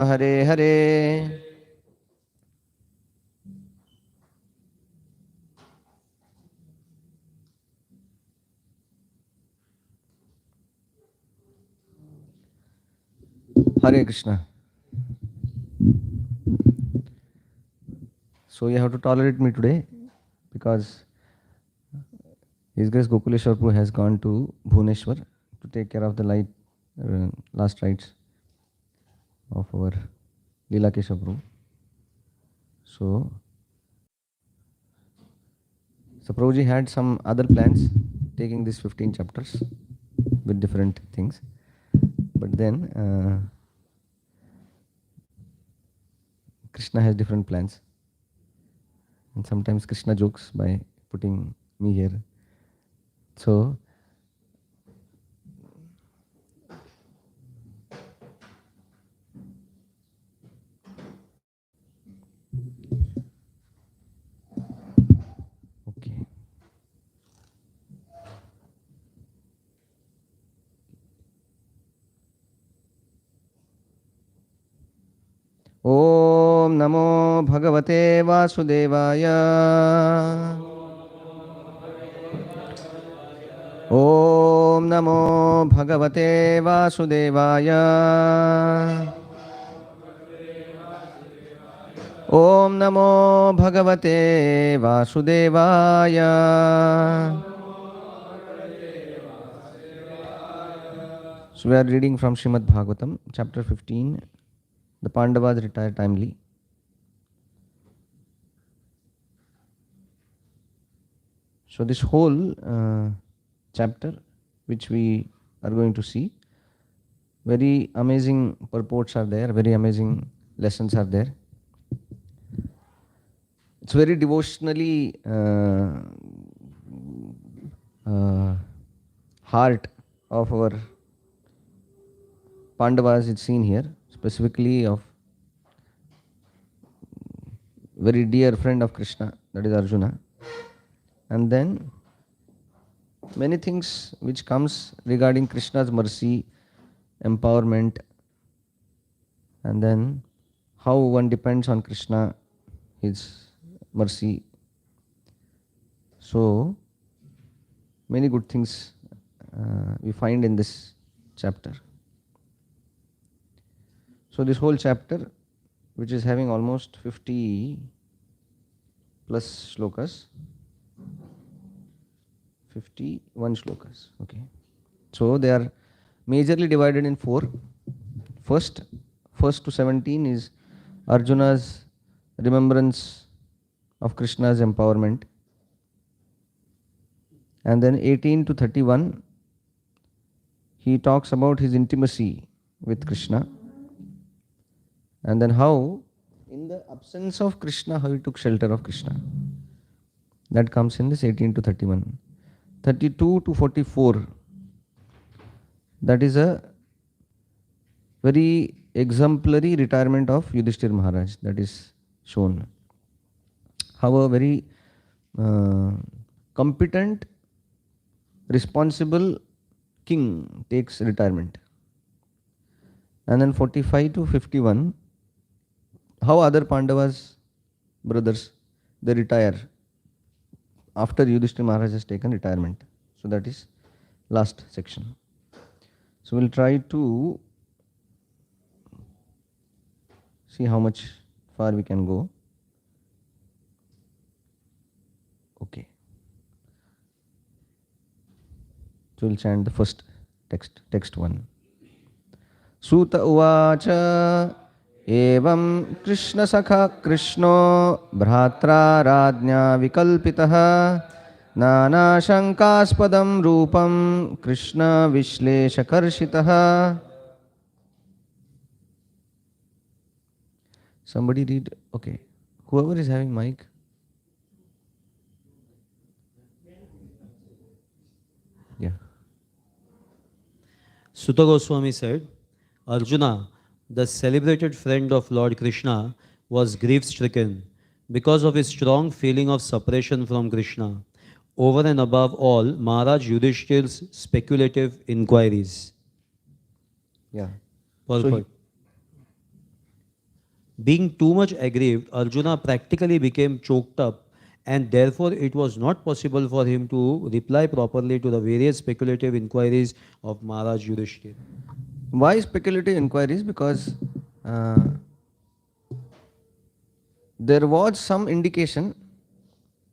Hare Hare. Hare Krishna. So you have to tolerate me today because His Grace Gokuleshwar Prabhu has gone to Bhubaneswar to take care of the last rites of our Leela Keshav Prabhu. So Prabhuji had some other plans, taking these 15 chapters with different things. But then Krishna has different plans. And sometimes Krishna jokes by putting me here. So okay. ॐ नमो भगवते वासुदेवाय। ॐ नमो भगवते वासुदेवाय। ॐ नमो भगवते वासुदेवाय। So we are reading from Srimad Bhagavatam, chapter 15. The Pandavas retire timely. So this whole chapter, which we are going to see, very amazing purports are there, very amazing lessons are there. It's very devotionally heart of our Pandavas is seen here, specifically of very dear friend of Krishna, that is Arjuna. And then many things which comes regarding Krishna's mercy, empowerment, and then how one depends on Krishna, his mercy. So many good things we find in this chapter. So this whole chapter, which is having almost 50 plus shlokas, 51 shlokas. Okay. So they are majorly divided in four. First to 17 is Arjuna's remembrance of Krishna's empowerment. And then 18 to 31, he talks about his intimacy with Krishna. And then how, in the absence of Krishna, how he took shelter of Krishna. That comes in this 18 to 31. 32 to 44, that is a very exemplary retirement of Yudhishthir Maharaj, that is shown. How a very competent, responsible king takes retirement. And then 45 to 51, how other Pandavas, brothers, they retire after Yudhishthira Maharaj has taken retirement. So that is last section. So we'll try to see how much far we can go. Okay. So we'll chant the first text 1. Suta uvacha evam Krishna sakha Krishno bhratra radnya vikalpitaha nana shankaspadam rupam Krishna vishleshakarshitaha. Somebody read, okay. Whoever is having mic. Yeah. Sutta Goswami said, Arjuna, the celebrated friend of Lord Krishna, was grief-stricken because of his strong feeling of separation from Krishna, over and above all Maharaj Yudhishthir's speculative inquiries. Yeah. Purport. Being too much aggrieved, Arjuna practically became choked up, and therefore it was not possible for him to reply properly to the various speculative inquiries of Maharaj Yudhishthir. Why speculative inquiries? Because uh, there was some indication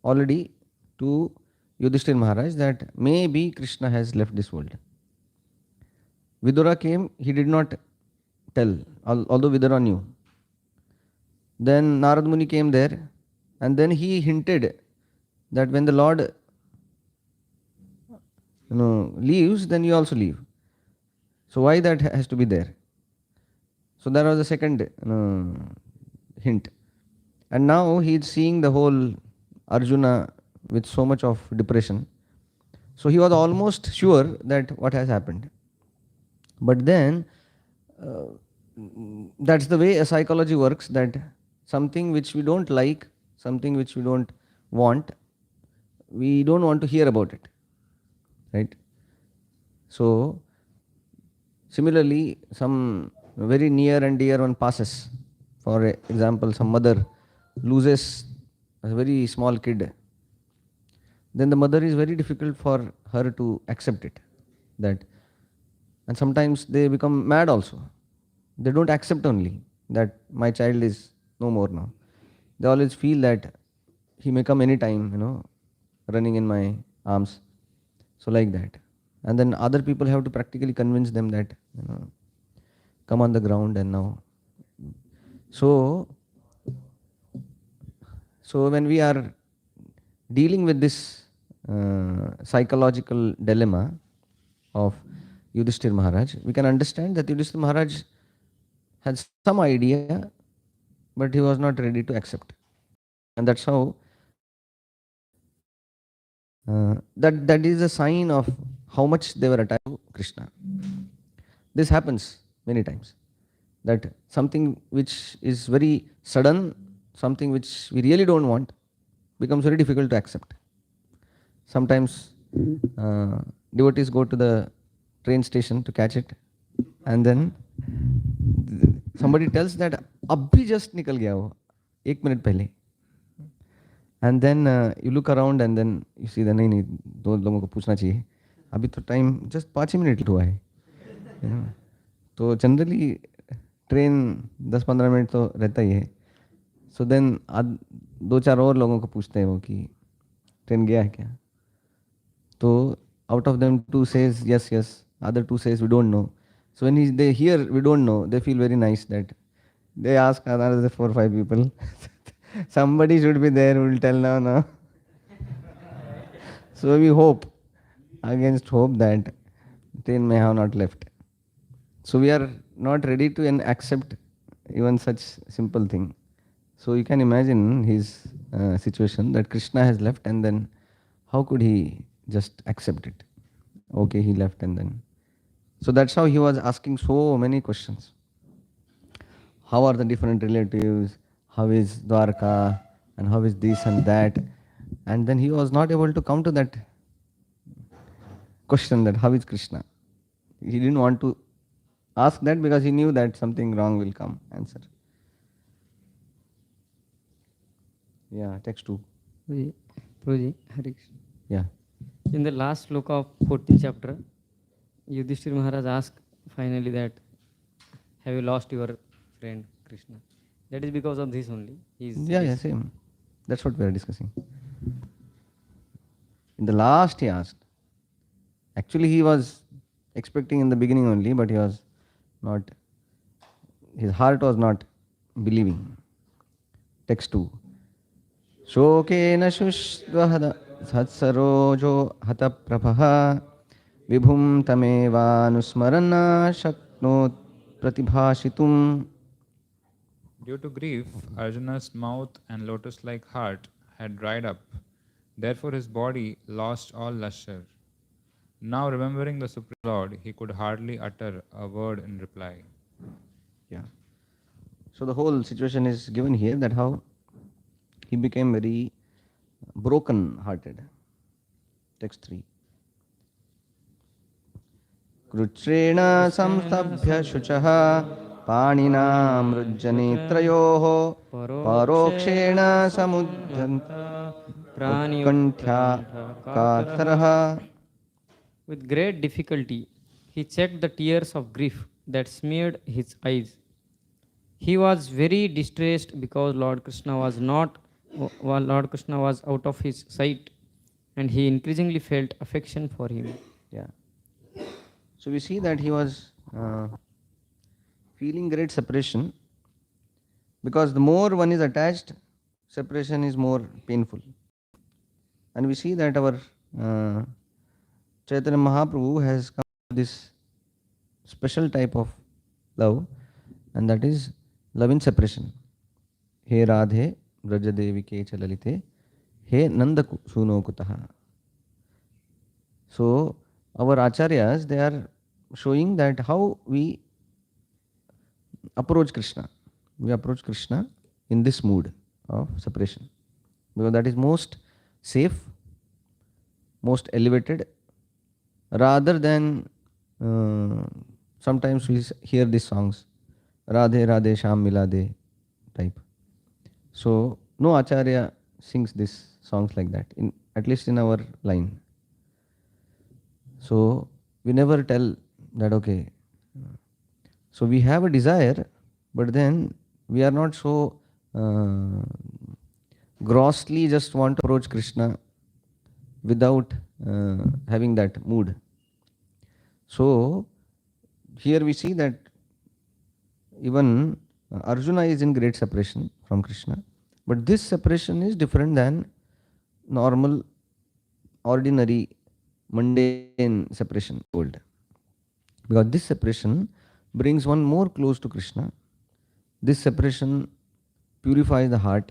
already to Yudhishthir Maharaj that maybe Krishna has left this world. Vidura came, he did not tell, although Vidura knew. Then Narad Muni came there, and then he hinted that when the Lord leaves, then you also leave. So why that has to be there? So that was the second hint. And now he is seeing the whole Arjuna with so much of depression. So he was almost sure that what has happened. But then that's the way a psychology works, that something which we don't like, something which we don't want, we don't want to hear about it. Right? So similarly, some very near and dear one passes. For example, some mother loses a very small kid. Then the mother is very difficult for her to accept it. And sometimes they become mad also. They don't accept only that my child is no more now. They always feel that he may come anytime, running in my arms. So like that. And then other people have to practically convince them that, come on the ground and now. So when we are dealing with this psychological dilemma of Yudhishthir Maharaj, we can understand that Yudhishthir Maharaj had some idea, but he was not ready to accept. And that's how that is a sign of how much they were attached to Krishna. This happens many times, that something which is very sudden, something which we really don't want, becomes very difficult to accept. Sometimes devotees go to the train station to catch it, and then somebody tells that abhi just nikal gaya wo, 1 minute pehle. And then you look around and then you see that नहीं दो लोगों को पूछना चाहिए, अभी तो time just 5 minute हुआ है. तो जनरली ट्रेन 10-15 मिनट तो रहता ही है. सो देन 2-4 और लोगों को पूछते हैं वो कि ट्रेन गया है क्या. तो out of them 2 says yes, other 2 says we don't know. So when they hear we don't know, they feel very nice that they ask another 4-5 people. Somebody should be there who will tell now. So we hope against hope that train may have not left. So we are not ready to accept even such simple thing. So you can imagine his situation, that Krishna has left, and then how could he just accept it? Okay, he left, and then. So that's how he was asking so many questions. How are the different relatives? How is Dwarka? And how is this and that? And then he was not able to come to that question, that how is Krishna? He didn't want to ask that because he knew that something wrong will come. Answer. Yeah, text 2. Prabhuji, Hare Krishna. Yeah. In the last sloka of 14th chapter, Yudhishthir Maharaj asked finally that, have you lost your friend Krishna? That is because of this only. Yeah, same. That's what we are discussing. In the last he asked. Actually he was expecting in the beginning only, but he was not, his heart was not believing. Text 2. Shokena shushvahada satsarojo hataprabha vibhum tamevanusmarana shaknot pratibhashitum. Due to grief, Arjuna's mouth and lotus-like heart had dried up. Therefore his body lost all lustre. Now remembering the Supreme Lord, he could hardly utter a word in reply. Yeah. So the whole situation is given here, that how he became very broken-hearted. Text 3. Krutrena samstabhya shuchaha पाणिनामृज्जनेत्रयोः परोक्षेण समुद्धन्त उत्कण्ठ्या कातरः. With great difficulty, he checked the tears of grief that smeared his eyes. He was very distressed because Lord Krishna was not, while Lord Krishna was out of his sight, and he increasingly felt affection for him. Yeah. So we see that he was feeling great separation, because the more one is attached, separation is more painful. And we see that our Chaitanya Mahaprabhu has come to this special type of love, and that is love in separation. He Radhe Brajadevi ke chalalite, he Nanda suno kutaha. So our acharyas, they are showing that how we approach Krishna. We approach Krishna in this mood of separation, because that is most safe, most elevated, rather than sometimes we hear these songs, Radhe Radhe Sham Milade type. So no acharya sings these songs like that, at least in our line. So we never tell that, okay, so we have a desire, but then we are not so grossly just want to approach Krishna without having that mood. So here we see that even Arjuna is in great separation from Krishna, but this separation is different than normal, ordinary, mundane separation world, because this separation brings one more close to Krishna. This separation purifies the heart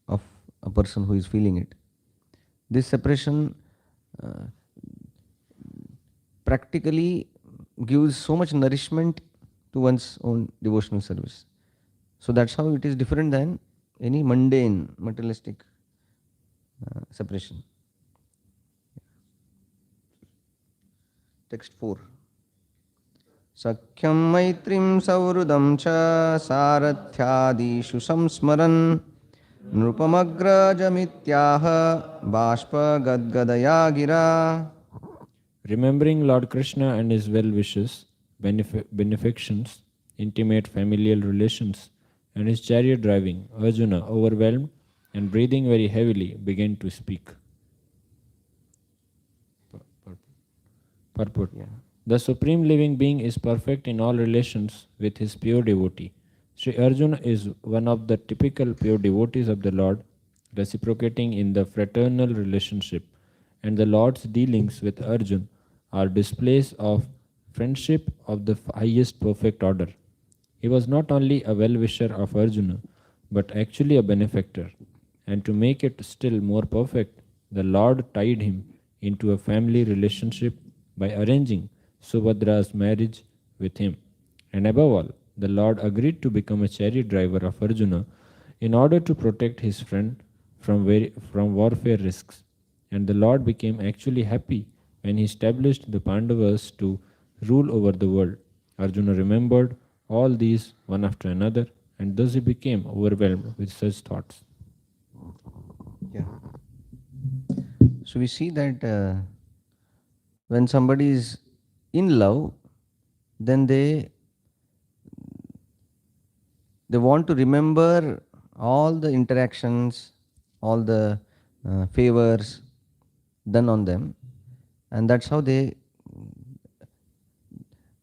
of a person who is feeling it. This separation practically gives so much nourishment to one's own devotional service. So that's how it is different than any mundane, materialistic separation. Text 4. Sakhyam maitrim savrudam cha sarathadishu samsmaran nrupamagrajamityah bashpa gadgadaya gira. Remembering Lord Krishna and his well wishes, benefactions, intimate familial relations, and his chariot driving, Arjuna, overwhelmed and breathing very heavily, began to speak. Purport. The Supreme Living Being is perfect in all relations with his pure devotee. Sri Arjuna is one of the typical pure devotees of the Lord, reciprocating in the fraternal relationship, and the Lord's dealings with Arjuna are displays of friendship of the highest perfect order. He was not only a well-wisher of Arjuna, but actually a benefactor, and to make it still more perfect, the Lord tied him into a family relationship by arranging Subhadra's marriage with him. And above all, the Lord agreed to become a chariot driver of Arjuna in order to protect his friend from warfare risks. And the Lord became actually happy when he established the Pandavas to rule over the world. Arjuna remembered all these one after another, and thus he became overwhelmed with such thoughts. Yeah. So we see that when somebody is in love, then they want to remember all the interactions, all the favors done on them, and that's how they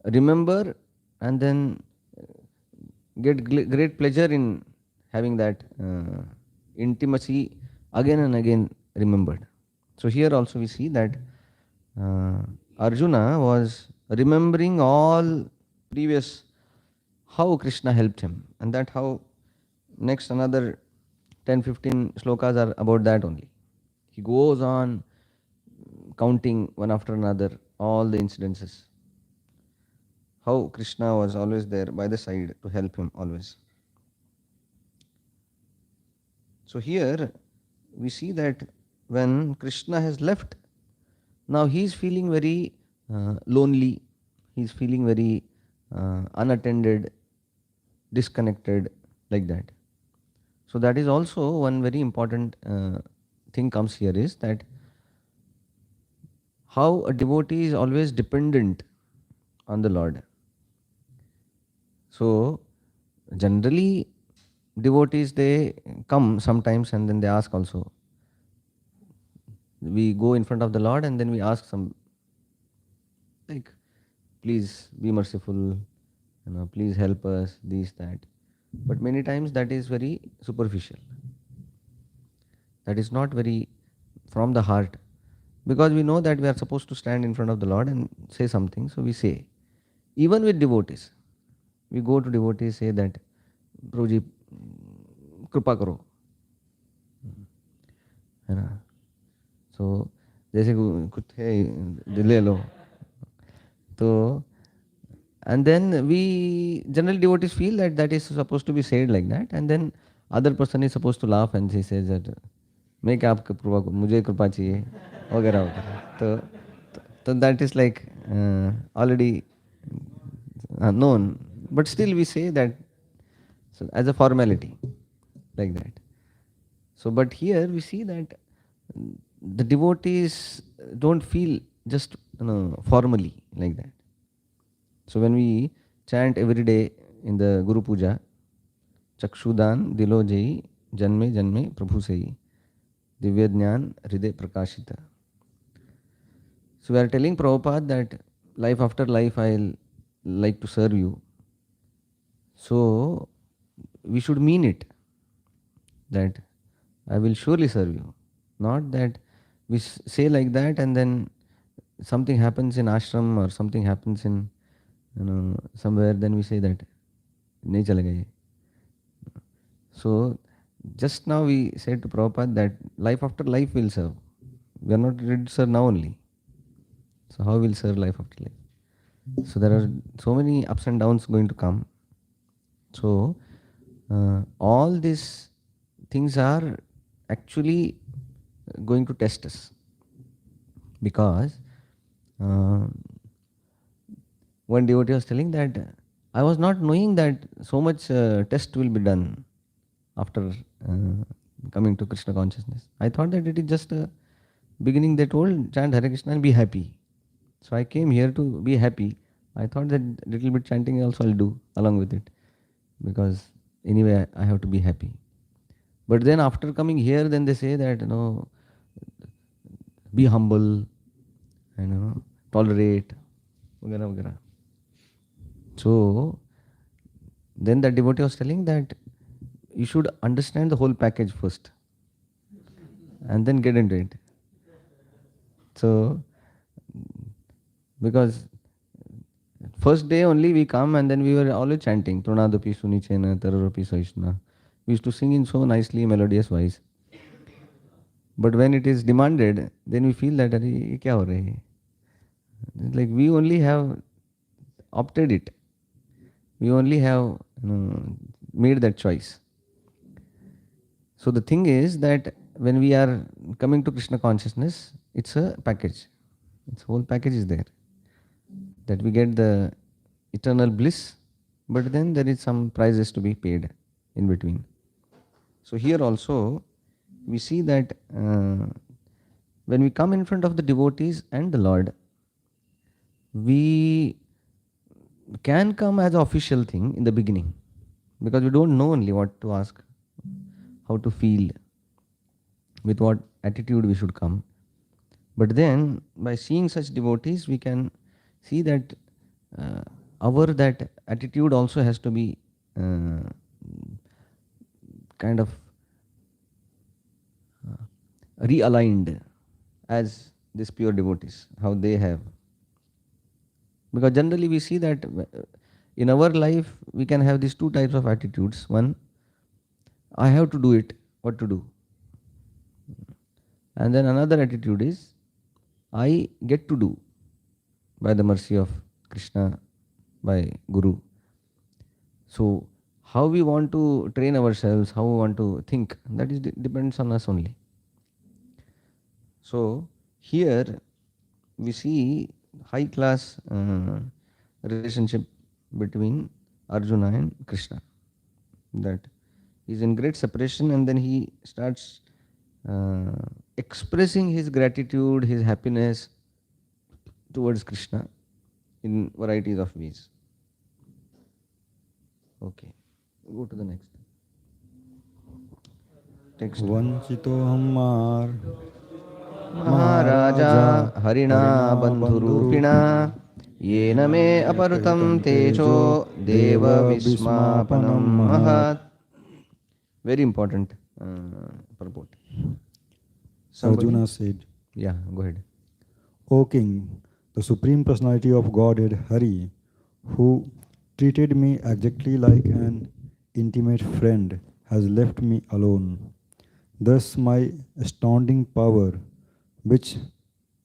remember and then get great pleasure in having that intimacy again and again remembered. So here also we see that Arjuna was remembering all previous, how Krishna helped him, and that how next another 10-15 slokas are about that only. He goes on counting one after another all the incidences, how Krishna was always there by the side to help him always. So here we see that when Krishna has left, now he is feeling very lonely, he is feeling very unattended, disconnected, like that. So that is also one very important thing comes here, is that how a devotee is always dependent on the Lord. So generally devotees, they come sometimes and then they ask also. We go in front of the Lord and then we ask some, like, please be merciful, please help us, this, that. But many times that is very superficial. That is not very from the heart. Because we know that we are supposed to stand in front of the Lord and say something, so we say. Even with devotees, we go to devotees, say that, Prabhuji, कृपा करो, है ना. So जैसे कुछ है ले लो. So and then we generally devotees feel that that is supposed to be said like that, and then other person is supposed to laugh and he says that मैं क्या आपका कृपा, मुझे कृपा चाहिए, वगैरह वगैरह. तो that is like already known, but still we say that, so as a formality, like that. So but here we see that the devotees don't feel just formally like that. So when we chant every day in the Guru Puja, Chakshudan Dilo Jai Janme Janme Prabhu Sei Divya Jnan Hriday Prakashita. So we are telling Prabhupada that life after life I'll like to serve you. So we should mean it, that I will surely serve you. Not that we say like that and then something happens in ashram or something happens in somewhere, then we say that nahi chalega ye. So just now we said to Prabhupada that life after life will serve. We are not ready to serve now only. So how will serve life after life? So there are so many ups and downs going to come. So all these things are actually going to test us, because one devotee was telling that I was not knowing that so much test will be done after coming to Krishna consciousness. I thought that it is just a beginning. They told chant Hare Krishna and be happy. So I came here to be happy. I thought that little bit chanting also I'll do along with it, because anyway I have to be happy. But then after coming here, then they say that be humble and tolerate, vagara vagara. So then the devotee was telling that you should understand the whole package first and then get into it. So because first day only we come and then we were always chanting Pranadapi Sunichena Tararopi Saishna. We used to sing in so nicely melodious voice. But when it is demanded, then we feel that ye kya ho raha hai? Like we only have opted it. We only have made that choice. So the thing is that when we are coming to Krishna consciousness, it's a package. Its whole package is there. That we get the eternal bliss, but then there is some prices to be paid in between. So here also we see that when we come in front of the devotees and the Lord, we can come as an official thing in the beginning, because we don't know only what to ask, how to feel, with what attitude we should come. But then by seeing such devotees, we can see that our that attitude also has to be kind of realigned as these pure devotees, how they have. Because generally we see that in our life we can have these two types of attitudes. One, I have to do it, what to do. And then another attitude is, I get to do by the mercy of Krishna, by Guru. So how we want to train ourselves, how we want to think, that is depends on us only. So here we see high class relationship between Arjuna and Krishna. that he's in great separation, and then he starts expressing his gratitude, his happiness towards Krishna in varieties of ways. Okay, go to the next text. वंचितो हमार महाराजा हरिणा बंधुरूपिणा येन मे अपहृतं तेजो देव विस्मापनं महत्. Very important purport. Somebody? Arjuna said, Yeah, go ahead. O king, the supreme personality of Godhead Hari, who treated me exactly like an intimate friend, has left me alone. Thus my astounding power, which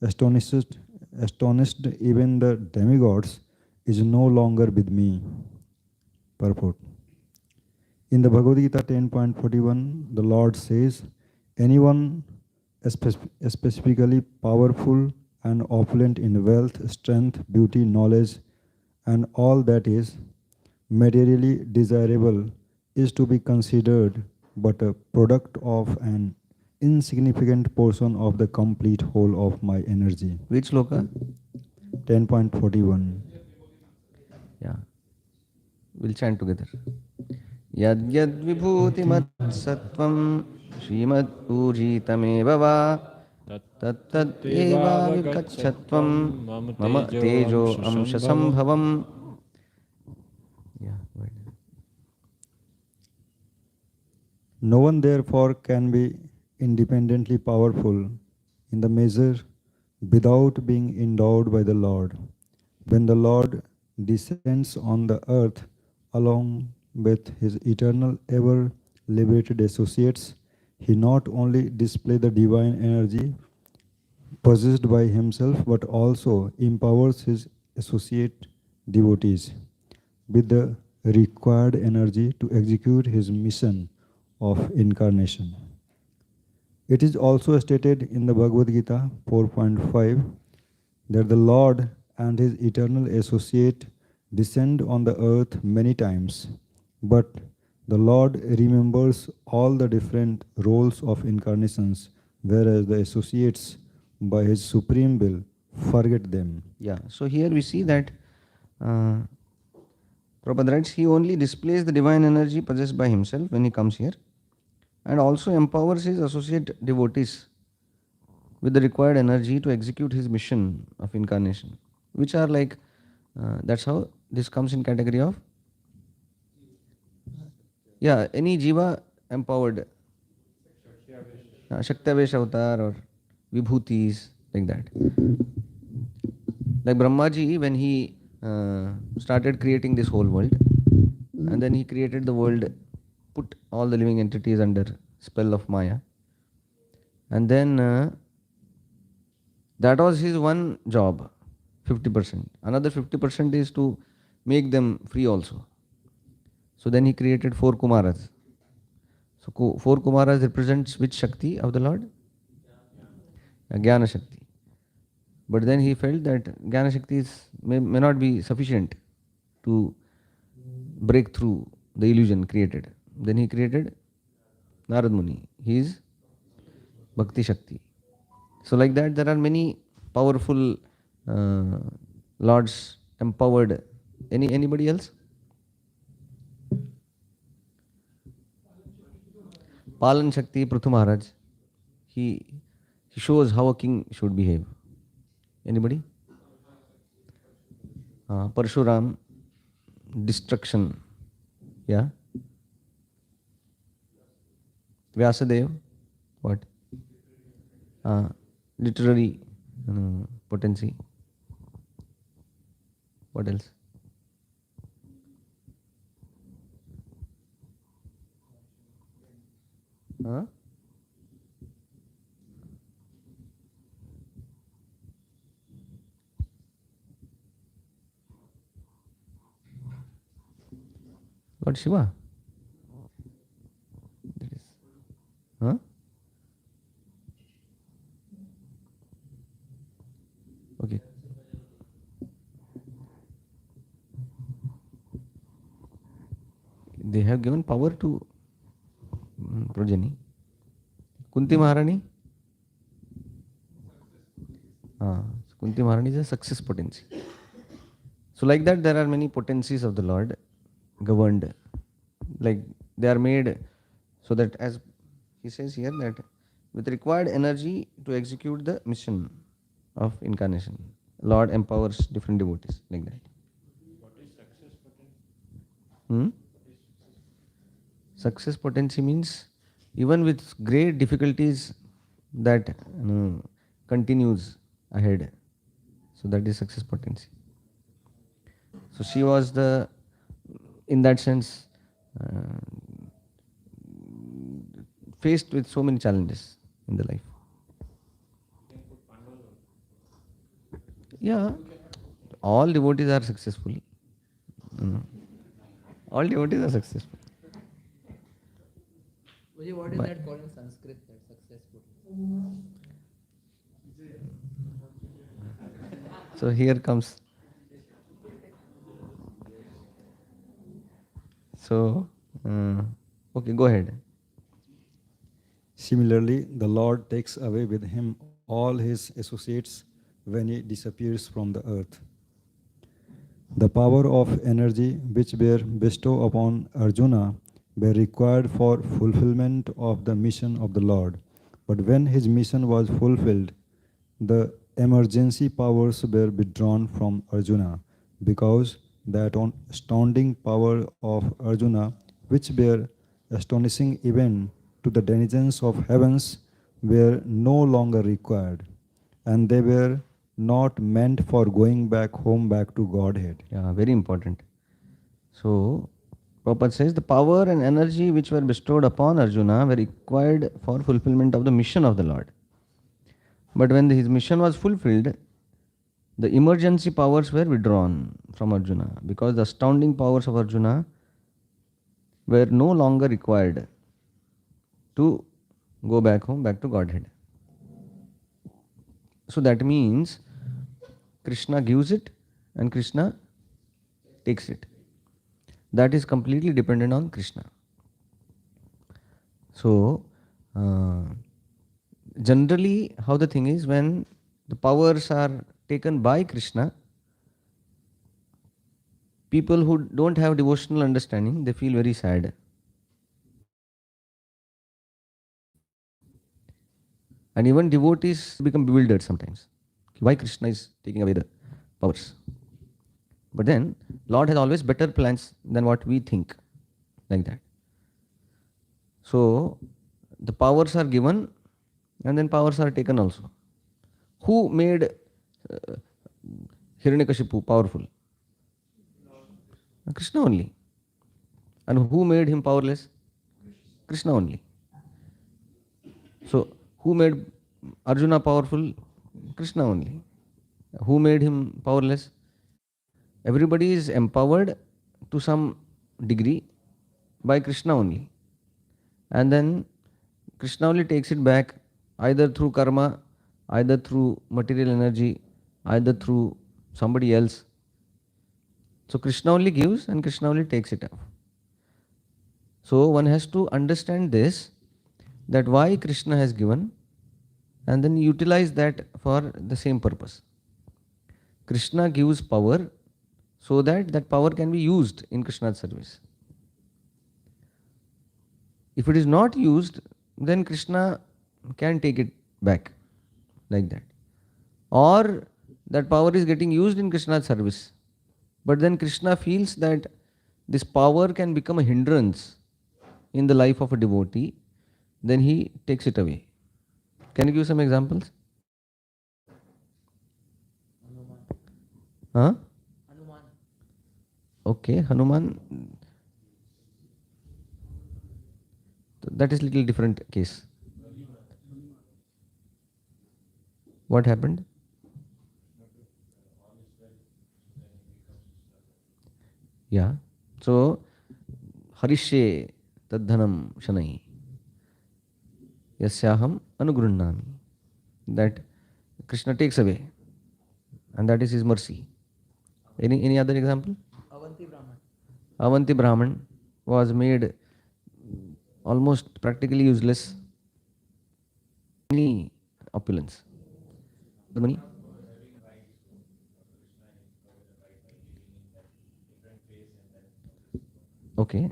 astonished even the demigods, is no longer with me. Purport. In the Bhagavad Gita 10.41, the Lord says, anyone specifically powerful and opulent in wealth, strength, beauty, knowledge, and all that is materially desirable is to be considered but a product of an insignificant portion of the complete whole of my energy. Which sloka? 10.41. Yeah, we'll chant together. Yad yad vibhutimat sattvam Srimad Pujitameva va tat tat eva vikachatvam mama tejo amsha sambhavam. Yeah, right. No one therefore can be independently powerful in the measure without being endowed by the Lord. When the Lord descends on the earth along with his eternal ever liberated associates, he not only displays the divine energy possessed by himself but also empowers his associate devotees with the required energy to execute his mission of incarnation. It is also stated in the Bhagavad Gita 4.5 that the Lord and his eternal associate descend on the earth many times, but the Lord remembers all the different roles of incarnations, whereas the associates, by his supreme will, forget them. Yeah, so here we see that Prabhupada writes, he only displays the divine energy possessed by himself when he comes here, and also empowers his associate devotees with the required energy to execute his mission of incarnation, which are like, that's how this comes in category of, yeah, any jiva empowered, Shaktavesh avatar or vibhutis, like that. Like Brahmaji, when he started creating this whole world, and then he created the world, put all the living entities under spell of Maya, and then that was his one job, 50%. Another 50% is to make them free also. So then he created 4 Kumaras. So 4 Kumaras represents which Shakti of the Lord? Jnana Shakti. But then he felt that Jnana Shakti may not be sufficient to break through the illusion created. Then he created Narad Muni. He is Bhakti Shakti. So like that there are many powerful lords empowered. Anybody else? Palan Shakti Prithu Maharaj. He shows how a king should behave. Anybody? Parshuram, destruction. Yeah. Vyasadeva, what? Literary potency. What else? Lord Shiva. That is, okay. They have have given power to progeny. Kunti Maharani? Kunti Maharani is a success potency. So like that, there are many potencies of the Lord governed. Like they are made so that, as he says here, that with required energy to execute the mission of incarnation, Lord empowers different devotees like that. Success potency means even with great difficulties that continues ahead. So that is success potency. So she was in that sense, faced with so many challenges in the life. Yeah, all devotees are successful. All devotees are successful. What is that called in Sanskrit, that successful? So here comes. So, okay, go ahead. Similarly, the Lord takes away with him all his associates when he disappears from the earth. The power of energy which were bestowed upon Arjuna were required for fulfillment of the mission of the Lord. But when his mission was fulfilled, the emergency powers were withdrawn from Arjuna, because that astounding power of Arjuna, which were astonishing even to the denizens of heavens, were no longer required, and they were not meant for going back home, back to Godhead. Yeah, very important. So, Prabhupada says the power and energy which were bestowed upon Arjuna were required for fulfillment of the mission of the Lord. But when his mission was fulfilled, the emergency powers were withdrawn from Arjuna, because the astounding powers of Arjuna were no longer required to go back home, back to Godhead. So that means Krishna gives it and Krishna takes it. That is completely dependent on Krishna. So, generally, how the thing is, when the powers are taken by Krishna, people who don't have devotional understanding, they feel very sad. And even devotees become bewildered sometimes. Why Krishna is taking away the powers? But then, Lord has always better plans than what we think, like that. So, the powers are given and then powers are taken also. Who made Hiranyakashipu powerful? Krishna only. And who made him powerless? Krishna only. So, who made Arjuna powerful? Krishna only. Who made him powerless? Everybody is empowered to some degree by Krishna only. And then Krishna only takes it back either through karma, either through material energy, either through somebody else. So Krishna only gives and Krishna only takes it off. So one has to understand this, that why Krishna has given, and then utilize that for the same purpose. Krishna gives power so that that power can be used in Krishna's service. If it is not used, then Krishna can take it back, like that. Or that power is getting used in Krishna's service, but then Krishna feels that this power can become a hindrance in the life of a devotee, then he takes it away. Can you give some examples? Huh? Hanuman. Okay, Hanuman. That is little different case. What happened? Yeah. So, Harishye tadhanam shanai yasyaham anugrunnami. That Krishna takes away, and that is his mercy. Any other example? Avanti Brahman. Avanti Brahman. was made almost practically useless. Any opulence. The money. Okay.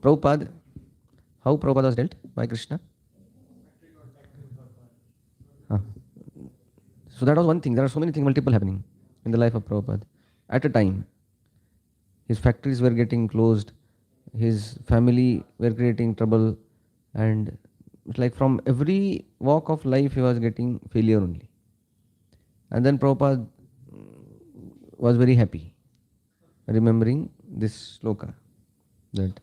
Prabhupada, how Prabhupada was dealt by Krishna? Huh. So that was one thing. There are so many things, multiple happening in the life of Prabhupada. At a time, his factories were getting closed, his family were creating trouble, and it's like from every walk of life he was getting failure only. And then Prabhupada was very happy, remembering this sloka, that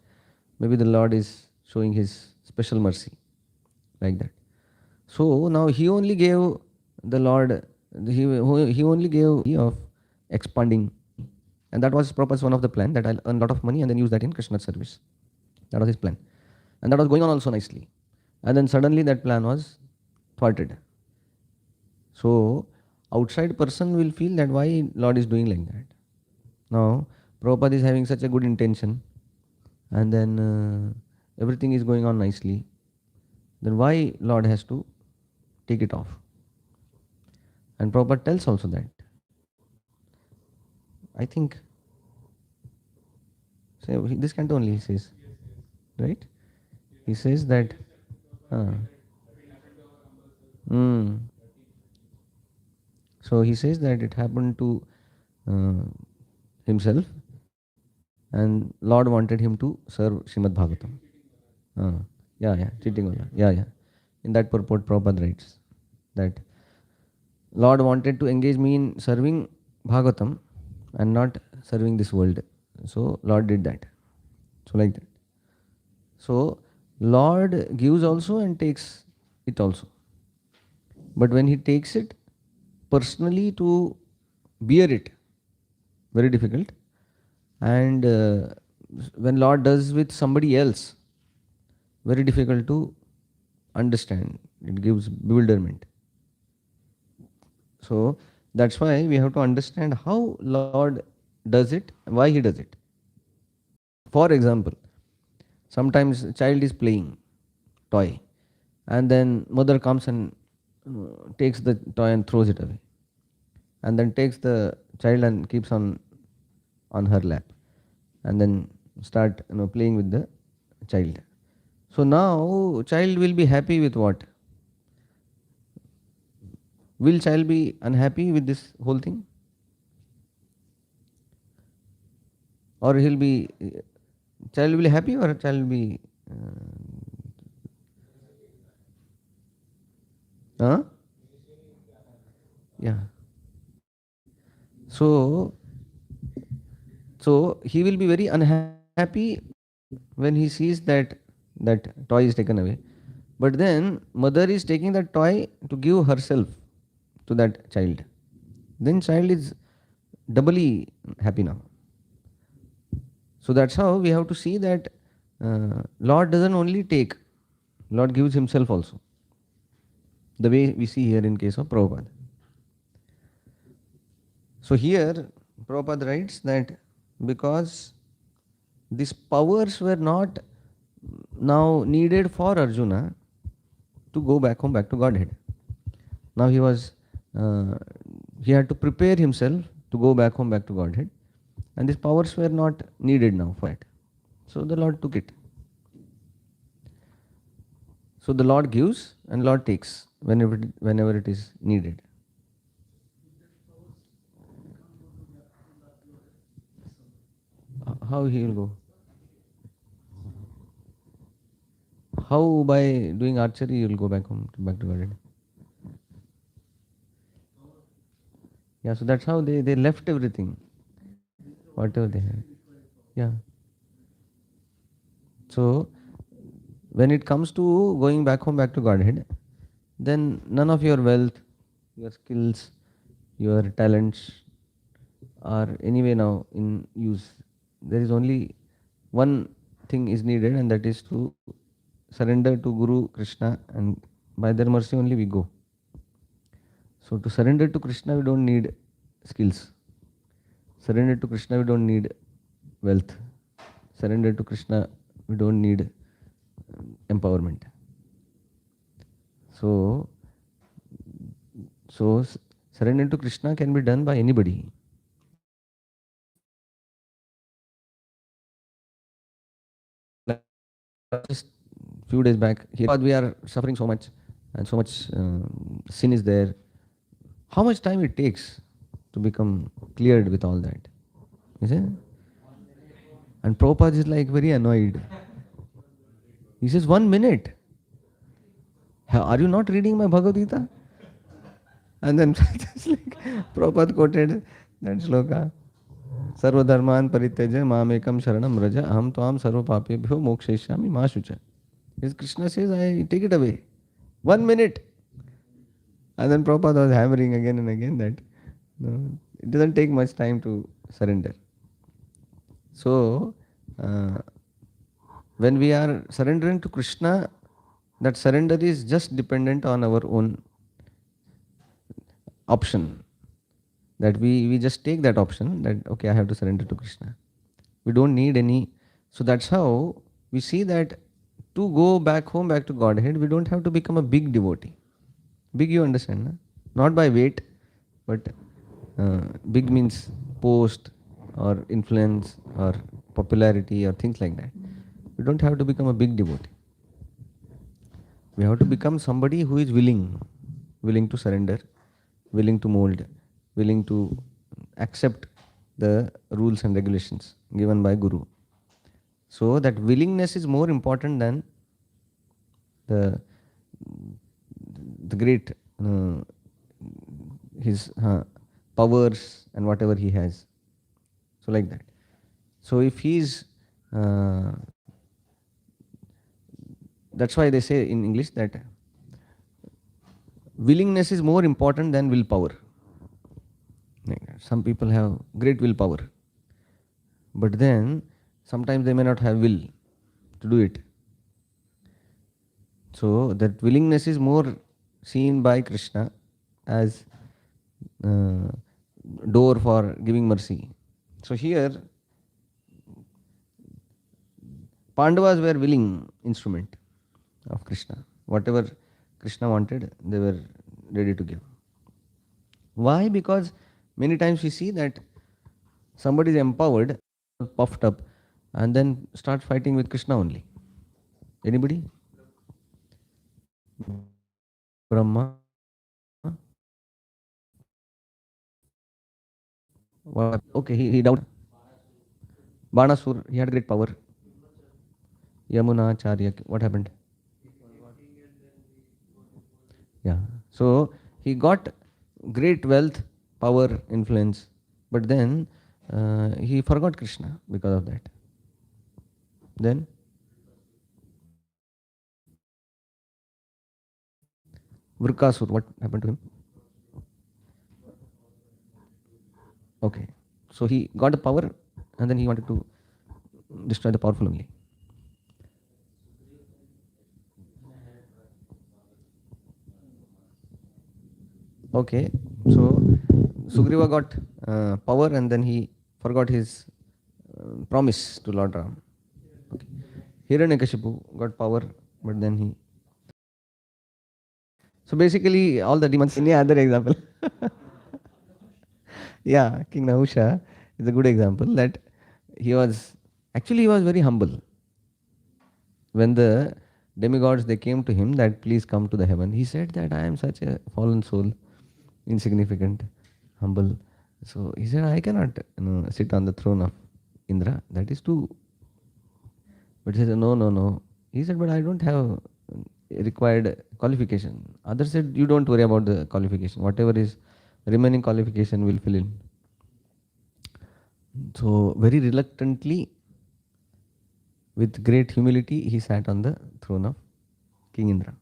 maybe the Lord is showing his special mercy, like that. So now he only gave the Lord, he only gave of expanding, and that was Prabhupada's one of the plan, that I'll earn a lot of money and then use that in Krishna's service. That was his plan, and that was going on also nicely. And then suddenly that plan was thwarted. So outside person will feel that why Lord is doing like that. Now Prabhupada is having such a good intention, and then everything is going on nicely. Then why Lord has to take it off? And Prabhupada tells also that. I think, so this canto only he says, right? He says that, so he says that it happened to himself, and Lord wanted him to serve Srimad Bhagavatam. Cheating wala. Yeah. In that purport, Prabhupada writes that Lord wanted to engage me in serving Bhagavatam and not serving this world. So Lord did that. So like that. So Lord gives also and takes it also. But when he takes it personally, to bear it, very difficult. And when Lord does with somebody else, very difficult to understand. It gives bewilderment. So that's why we have to understand how Lord does it, why he does it. For example, sometimes a child is playing toy, and then mother comes and takes the toy and throws it away, and then takes the child and keeps on her lap, and then start playing with the child. So now child will be happy with what? Will child be unhappy with this whole thing? Or he'll be, child will be happy, or child will be, yeah. So he will be very unhappy when he sees that toy is taken away. But then mother is taking that toy to give herself to that child. Then child is doubly happy now. So that's how we have to see that Lord doesn't only take, Lord gives himself also. The way we see here in case of Prabhupada. So here Prabhupada writes that because these powers were not now needed for Arjuna to go back home, back to Godhead. Now he had to prepare himself to go back home, back to Godhead. And these powers were not needed now for it. So the Lord took it. So the Lord gives and Lord takes whenever it is needed. How he will go? How by doing archery you will go back home, back to Godhead? Yeah, so that's how they left everything, whatever they had. Yeah. So when it comes to going back home, back to Godhead, then none of your wealth, your skills, your talents are anyway now in use. There is only one thing is needed, and that is to surrender to Guru Krishna, and by their mercy only we go. So to surrender to Krishna we don't need skills. Surrender to Krishna we don't need wealth. surrender to Krishna, we don't need empowerment. So, surrender to Krishna can be done by anybody. Just few days back, here we are suffering so much, and so much sin is there. How much time it takes to become cleared with all that? Is it? And Prabhupada is like very annoyed. He says, 1 minute. Are you not reading my Bhagavad Gita? And then just like Prabhupada quoted that shloka. Sarva dharman parityaja mamekam sharanam raja aham tvam sarva papebhyo mokshayishyami ma shucha. Yes, Krishna says, I take it away. 1 minute. And then Prabhupada was hammering again and again that no, it doesn't take much time to surrender. So, when we are surrendering to Krishna, that surrender is just dependent on our own option. That we just take that option that, okay, I have to surrender to Krishna. We don't need any. So that's how we see that to go back home, back to Godhead, we don't have to become a big devotee. Big, you understand, na? Not by weight, but big means post or influence or popularity or things like that. We don't have to become a big devotee. We have to become somebody who is willing to surrender, willing to mold, willing to accept the rules and regulations given by Guru. So that willingness is more important than the great his powers and whatever he has. So like that. So if he's that's why they say in English that willingness is more important than willpower. Some people have great willpower, but then sometimes they may not have will to do it. So that willingness is more seen by Krishna as door for giving mercy. So here Pandavas were willing instrument of Krishna. Whatever Krishna wanted, they were ready to give. Why? Because many times we see that somebody is empowered, puffed up, and then starts fighting with Krishna only. Anybody? Brahma? Okay, he doubted. Banasur, he had great power. Yamuna Acharya, what happened? Yeah. So he got great wealth, power, influence, but then he forgot Krishna because of that. Then Vrikasur, what happened to him? Okay. So he got the power and then he wanted to destroy the powerful only. Okay. So Sugriva got power and then he forgot his promise to Lord Ram. Okay. Hiranyakashipu got power, but then he. So basically, all the demons. Any other example? Yeah, King Nahusha is a good example that he was very humble. When the demigods they came to him that please come to the heaven, he said that I am such a fallen soul, insignificant, humble. So he said I cannot sit on the throne of Indra. That is too. But he said no. He said but I don't have required qualification. Others said you don't worry about the qualification. Whatever is remaining qualification will fill in. So very reluctantly, with great humility, he sat on the throne of King Indra.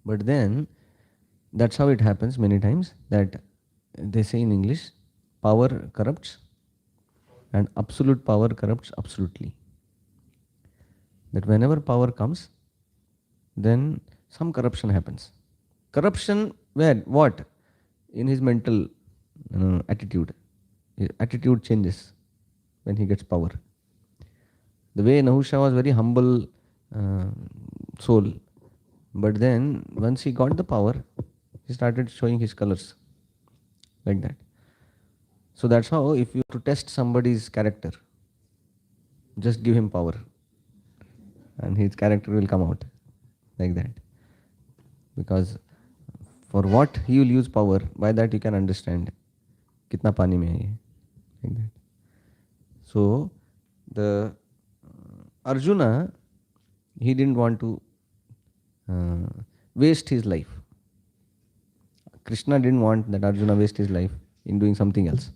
But then, that's how it happens many times, that they say in English, power corrupts and absolute power corrupts absolutely. That whenever power comes, then some corruption happens. Corruption where? What? In his mental attitude. His attitude changes when he gets power. The way Nahusha was very humble uh, soul, but then once he got the power, he started showing his colors like that. So that's how, if you have to test somebody's character, just give him power and his character will come out like that. Because for what he will use power, by that you can understand kitna pani mein hai ye, like that. So the Arjuna, he didn't want to waste his life. Krishna didn't want that Arjuna waste his life in doing something else.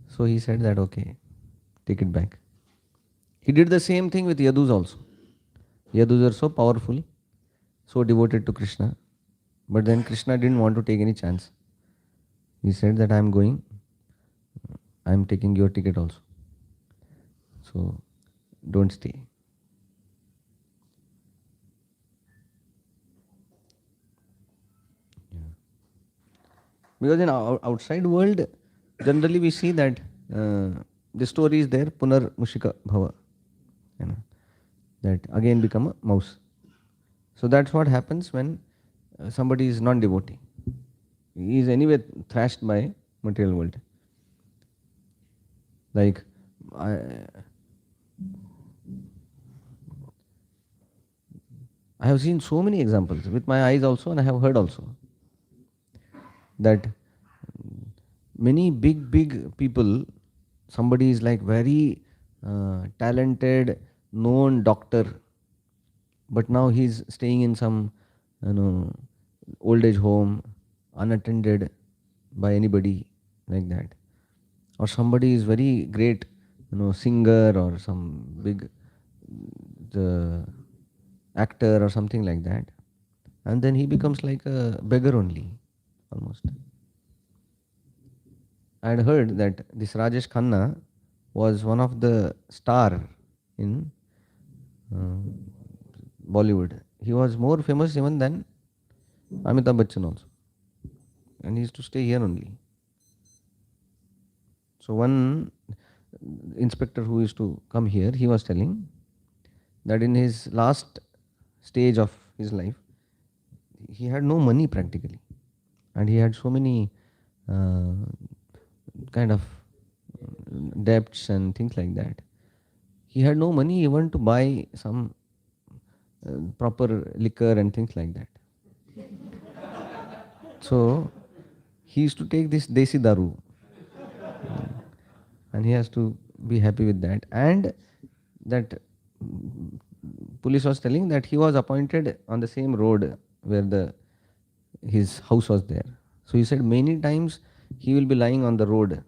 So he said that, okay, take it back. He did the same thing with Yadus also. Yadus are so powerful, so devoted to Krishna. But then Krishna didn't want to take any chance. He said that I am going, I am taking your ticket also. So don't stay. Because in our outside world, generally we see that the story is there, Punar Mushika Bhava, that again become a mouse. So that's what happens when somebody is non-devotee. He is anyway thrashed by material world. Like I have seen so many examples with my eyes also, and I have heard also that many big people, somebody is like very talented, known doctor, but now he's staying in some old age home, unattended by anybody, like that. Or somebody is very great, singer or some big actor or something like that, and then he becomes like a beggar only, almost. I had heard that this Rajesh Khanna was one of the star in Bollywood. He was more famous even than Amitabh Bachchan also. And he used to stay here only. So one inspector who used to come here, he was telling that in his last stage of his life, he had no money practically. And he had so many kind of debts and things like that. He had no money even to buy some proper liquor and things like that. So he used to take this desi daru, and he has to be happy with that. And that police was telling that he was appointed on the same road where his house was there. So he said many times he will be lying on the road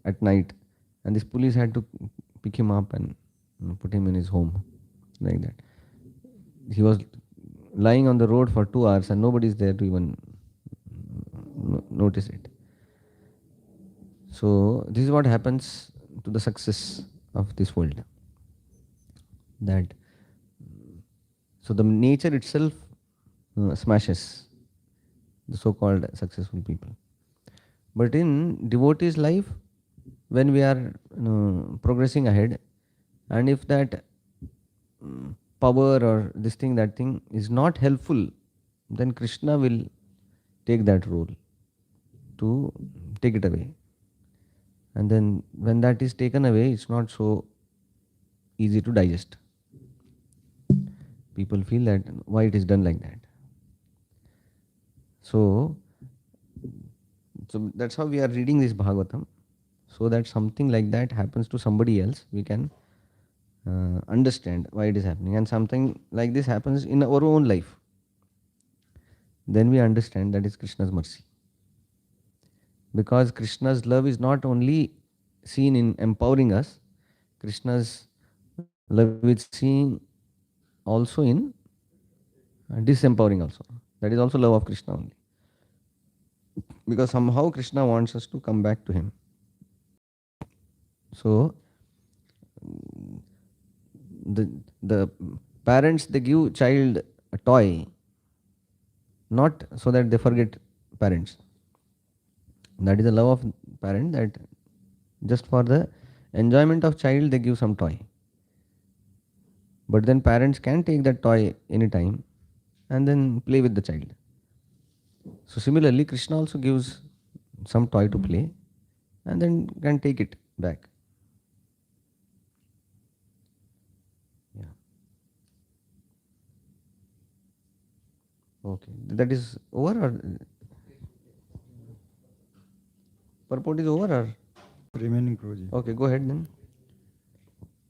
at night, and this police had to pick him up and put him in his home, like that. He was lying on the road for 2 hours and nobody is there to even notice it. So this is what happens to the success of this world. That so the nature itself smashes the so-called successful people. But in devotee's life, when we are progressing ahead, and if that power or this thing, that thing is not helpful, then Krishna will take that role to take it away. And then when that is taken away, it's not so easy to digest. People feel that why it is done like that. So that's how we are reading this Bhagavatam, so that something like that happens to somebody else, we can understand why it is happening. And something like this happens in our own life, then we understand that is Krishna's mercy. Because Krishna's love is not only seen in empowering us, Krishna's love is seen also in disempowering also. That is also love of Krishna only. Because somehow Krishna wants us to come back to him. So the parents, they give child a toy, not so that they forget parents. That is the love of parent, that just for the enjoyment of child they give some toy. But then parents can take that toy anytime and then play with the child. So similarly, Krishna also gives some toy to play and then can take it back. Yeah. Okay. That is over or purport is over or? Remaining Prabhuji. Okay, go ahead then.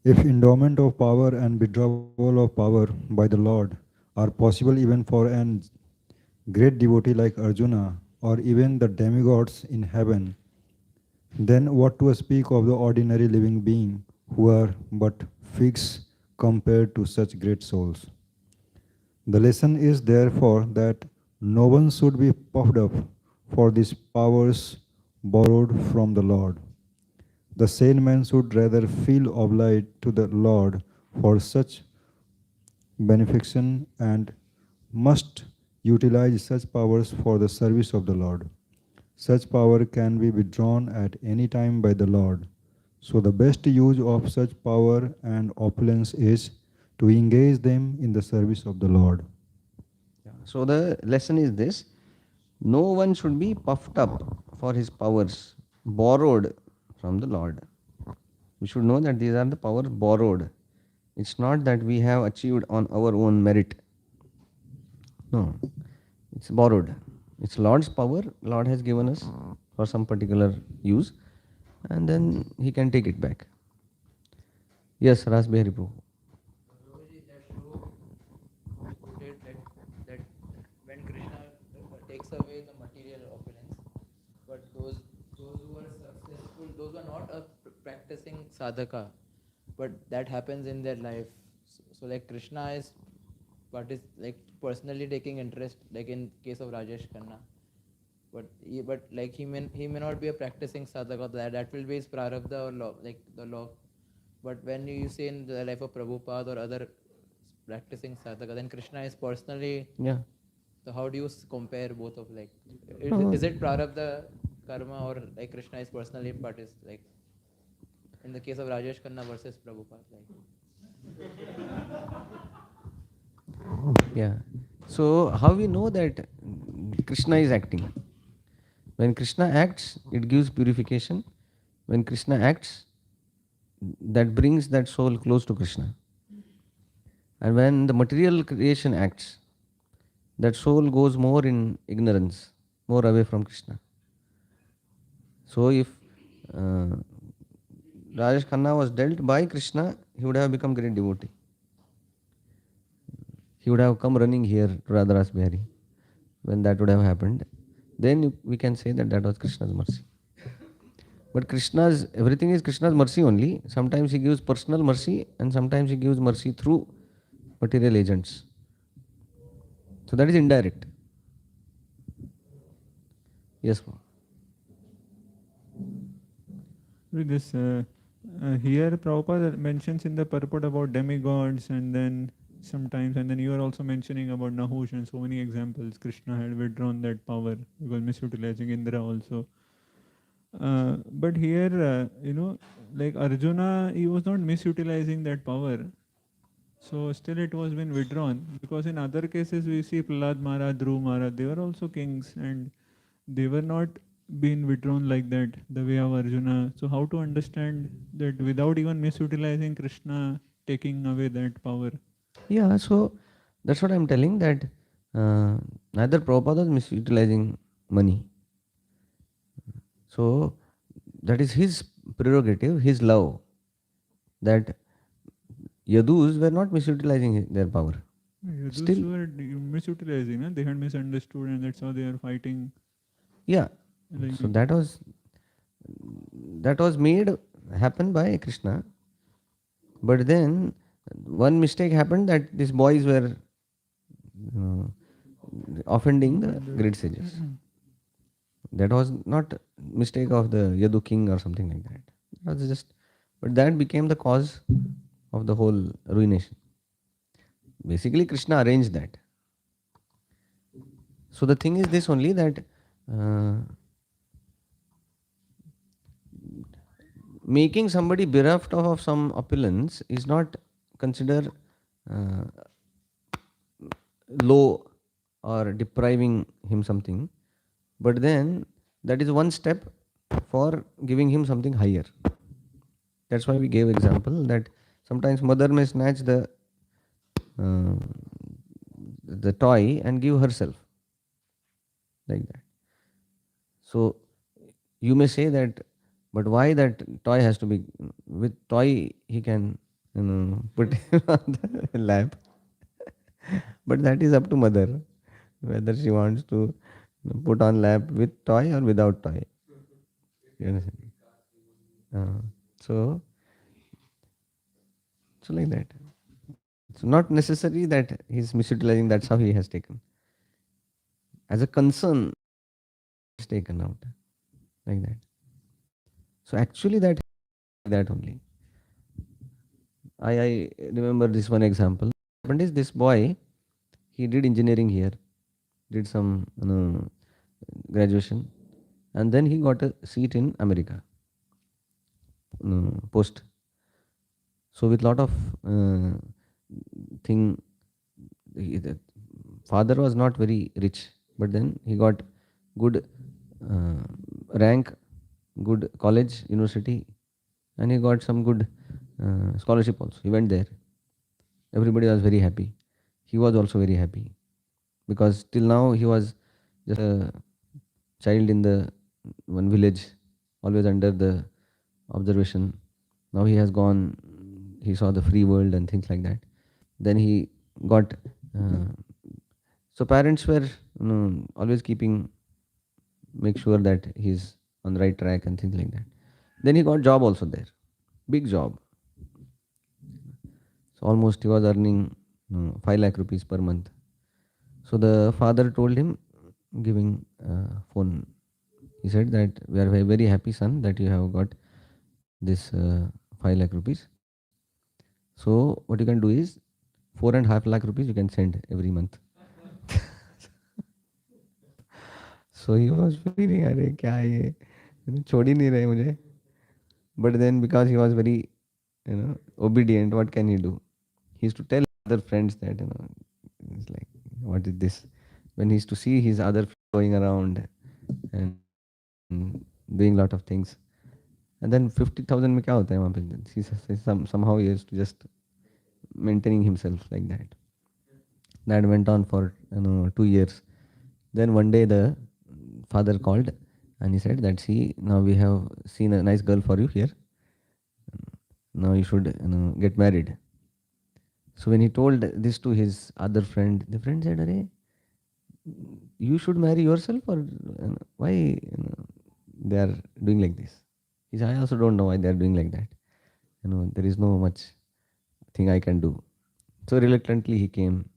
If endowment of power and withdrawal of power by the Lord are possible even for an great devotee like Arjuna or even the demigods in heaven, then what to speak of the ordinary living being who are but figs compared to such great souls? The lesson is therefore that no one should be puffed up for these powers borrowed from the Lord. The sane man should rather feel obliged to the Lord for such benefaction and must utilize such powers for the service of the Lord. Such power can be withdrawn at any time by the Lord. So the best use of such power and opulence is to engage them in the service of the Lord. So the lesson is this: no one should be puffed up for his powers borrowed from the Lord. We should know that these are the powers borrowed. It's not that we have achieved on our own merit. No, it's borrowed. It's Lord's power. Lord has given us for some particular use, and then He can take it back. Yes, Ras Behari Prabhu. Prabhuji, that show quoted that when Krishna takes away the material opulence, but those who are successful, those who are not practicing sadhaka, but that happens in their life. So like Krishna is what is like personally taking interest, like in case of Rajesh Khanna. But like he may not be a practicing sadhaka, that will be his prarabdha or law, like the law. But when you say in the life of Prabhupada or other practicing sadhaka, then Krishna is personally. Yeah. So how do you compare both of like? No. Is it prarabdha karma or like Krishna is personally like in the case of Rajesh Khanna versus Prabhupada like? Yeah. So how we know that Krishna is acting? When Krishna acts, it gives purification. When Krishna acts, that brings that soul close to Krishna. And when the material creation acts, that soul goes more in ignorance, more away from Krishna. So if Rajesh Khanna was dealt by Krishna, he would have become great devotee. He would have come running here to Radharas Bihari when that would have happened. Then we can say that that was Krishna's mercy. But everything is Krishna's mercy only. Sometimes he gives personal mercy and sometimes he gives mercy through material agents. So that is indirect. Yes, ma'am. With this, here Prabhupada mentions in the purport about demigods and then sometimes, and then you are also mentioning about Nahush and so many examples. Krishna had withdrawn that power because misutilizing Indra also. But here, like Arjuna, he was not misutilizing that power. So still it was been withdrawn because in other cases we see Prahlad Maharaj, Dhruv Maharaj, they were also kings and they were not been withdrawn like that, the way of Arjuna. So how to understand that without even misutilizing Krishna taking away that power? Yeah, so that's what I'm telling, that neither Prabhupada is misutilizing money. So that is his prerogative, his love, that Yadus were not misutilizing their power. Those Still, were misutilizing, huh? They had misunderstood and that's how they are fighting. yeah. Like So that was made happen by Krishna. But then one mistake happened, that these boys were offending the great sages. That was not mistake of the Yadu king or something like that. That was just, but that became the cause of the whole ruination. Basically, Krishna arranged that. So the thing is this only, that making somebody bereft of some opulence is not considered uh, low or depriving him something, but then that is one step for giving him something higher. That's why we gave example that sometimes mother may snatch uh, the toy and give herself, like that. So you may say that, but why that toy has to be, with toy he can, put on the lap. But that is up to mother whether she wants to put on lap with toy or without toy. You understand? Uh, so so like that. So not necessary that he's misutilizing. That's how he has taken. As a concern, it's taken out like that. So actually that only. I remember this one example. What happened is this boy, he did engineering here, did some graduation, and then he got a seat in America, post. So with lot of thing, the father was not very rich, but then he got good rank, good college, university, and he got some good scholarship also. He went there. Everybody was very happy. He was also very happy because till now he was just a child in the one village, always under the observation. Now he has gone, he saw the free world and things like that. Then he got, so parents were always keeping, make sure that he's on the right track and things like that. Then he got job also there, big job. So almost he was earning 5 lakh rupees per month. So the father told him, giving phone, he said that we are very, very happy son that you have got this 5 lakh rupees. So what you can do is 4.5 lakh rupees you can send every month. So he was feeling, अरे क्या ये, छोड़ ही नहीं रहे मुझे. But then because he was very, obedient, what can he do? He used to tell other friends that, it's like, what is this? When he used to see his other friends going around and doing lot of things. And then 50,000 में क्या होता है वहाँ पे? Somehow he used to just maintaining himself like that. That went on for 2 years. Then one day the father called and he said that, see, now we have seen a nice girl for you here. Now you should get married. So when he told this to his other friend, the friend said, "Arey, you should marry yourself, or why they are doing like this?" He said, "I also don't know why they are doing like that. There is no much thing I can do." So reluctantly he came,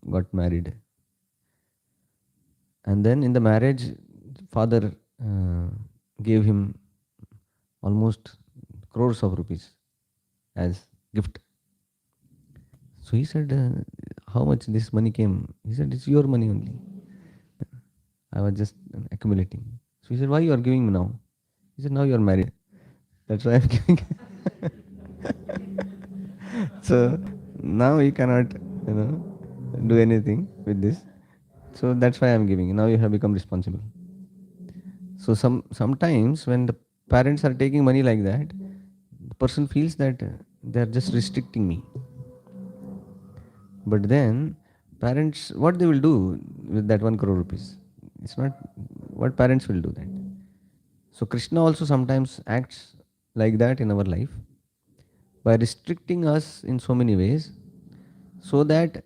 got married. And then in the marriage, father gave him almost crores of rupees as gift. So he said, how much this money came? He said, it's your money only. I was just accumulating. So he said, why you are giving me now? He said, now you are married. That's why I'm giving. So now you cannot, do anything with this. So that's why I'm giving. Now you have become responsible. So sometimes when the parents are taking money like that, the person feels that they are just restricting me. But then parents, what they will do with that 1 crore rupees? It's not what parents will do that. So Krishna also sometimes acts like that in our life by restricting us in so many ways, so that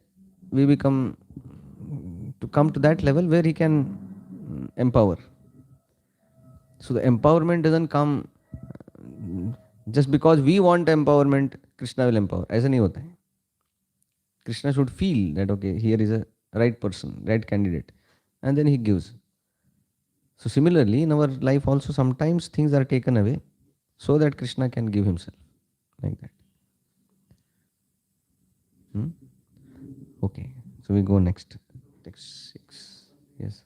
we become to come to that level where he can empower. So the empowerment doesn't come just because we want empowerment. Krishna will empower. ऐसा नहीं होता है. Krishna should feel that, okay, here is a right person, right candidate, and then he gives. So similarly, in our life also, sometimes things are taken away so that Krishna can give himself, like that. Okay, so we go next. Text 6. Yes.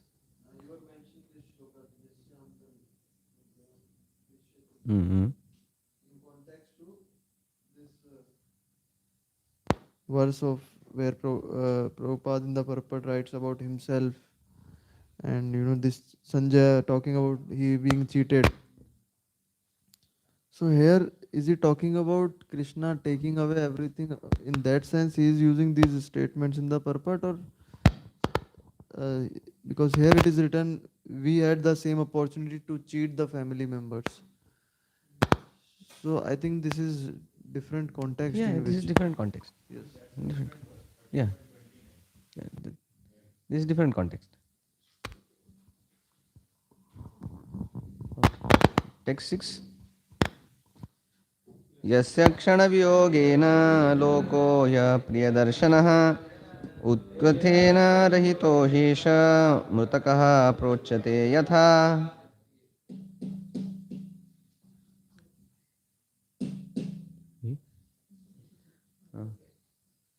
Mm-hmm. verse of where Prabhupada in the purport writes about himself, and this Sanjay talking about he being cheated. So here is he talking about Krishna taking away everything? In that sense, he is using these statements in the purport, or because here it is written, we had the same opportunity to cheat the family members. So I think this is different context. Yeah, in this is which, different context. yes. Different. Yeah. This is different context. Okay. Text 6. यस्य क्षणवियोगेन लोको ह्य प्रियदर्शनः उत्कृथेन रहितो ह्येष मृतकः प्रोच्यते यथा.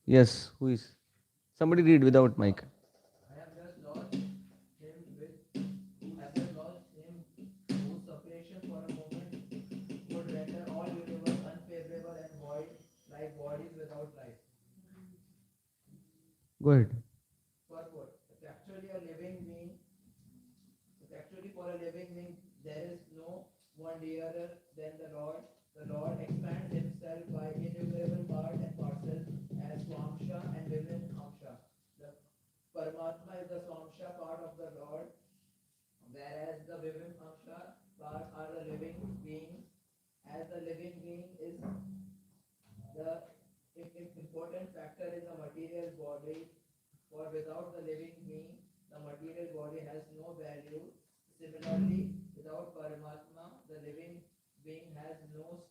Yes, who is? Somebody read without mic. I have just lost him whose separation for a moment would render all universe unfavorable and void, like bodies without life. Go ahead. Purport. If actually for a living being there is no one dearer than the Lord expands himself by innumerable part and parcel as Swamsha and Vivin Amsha. The Paramatma is the Swamsha part of the Lord, whereas the Vivin Amsha part are the living beings, as the living being is the important factor in the material body, for without the living being, the material body has no value. Similarly, without Paramatma, the living being has no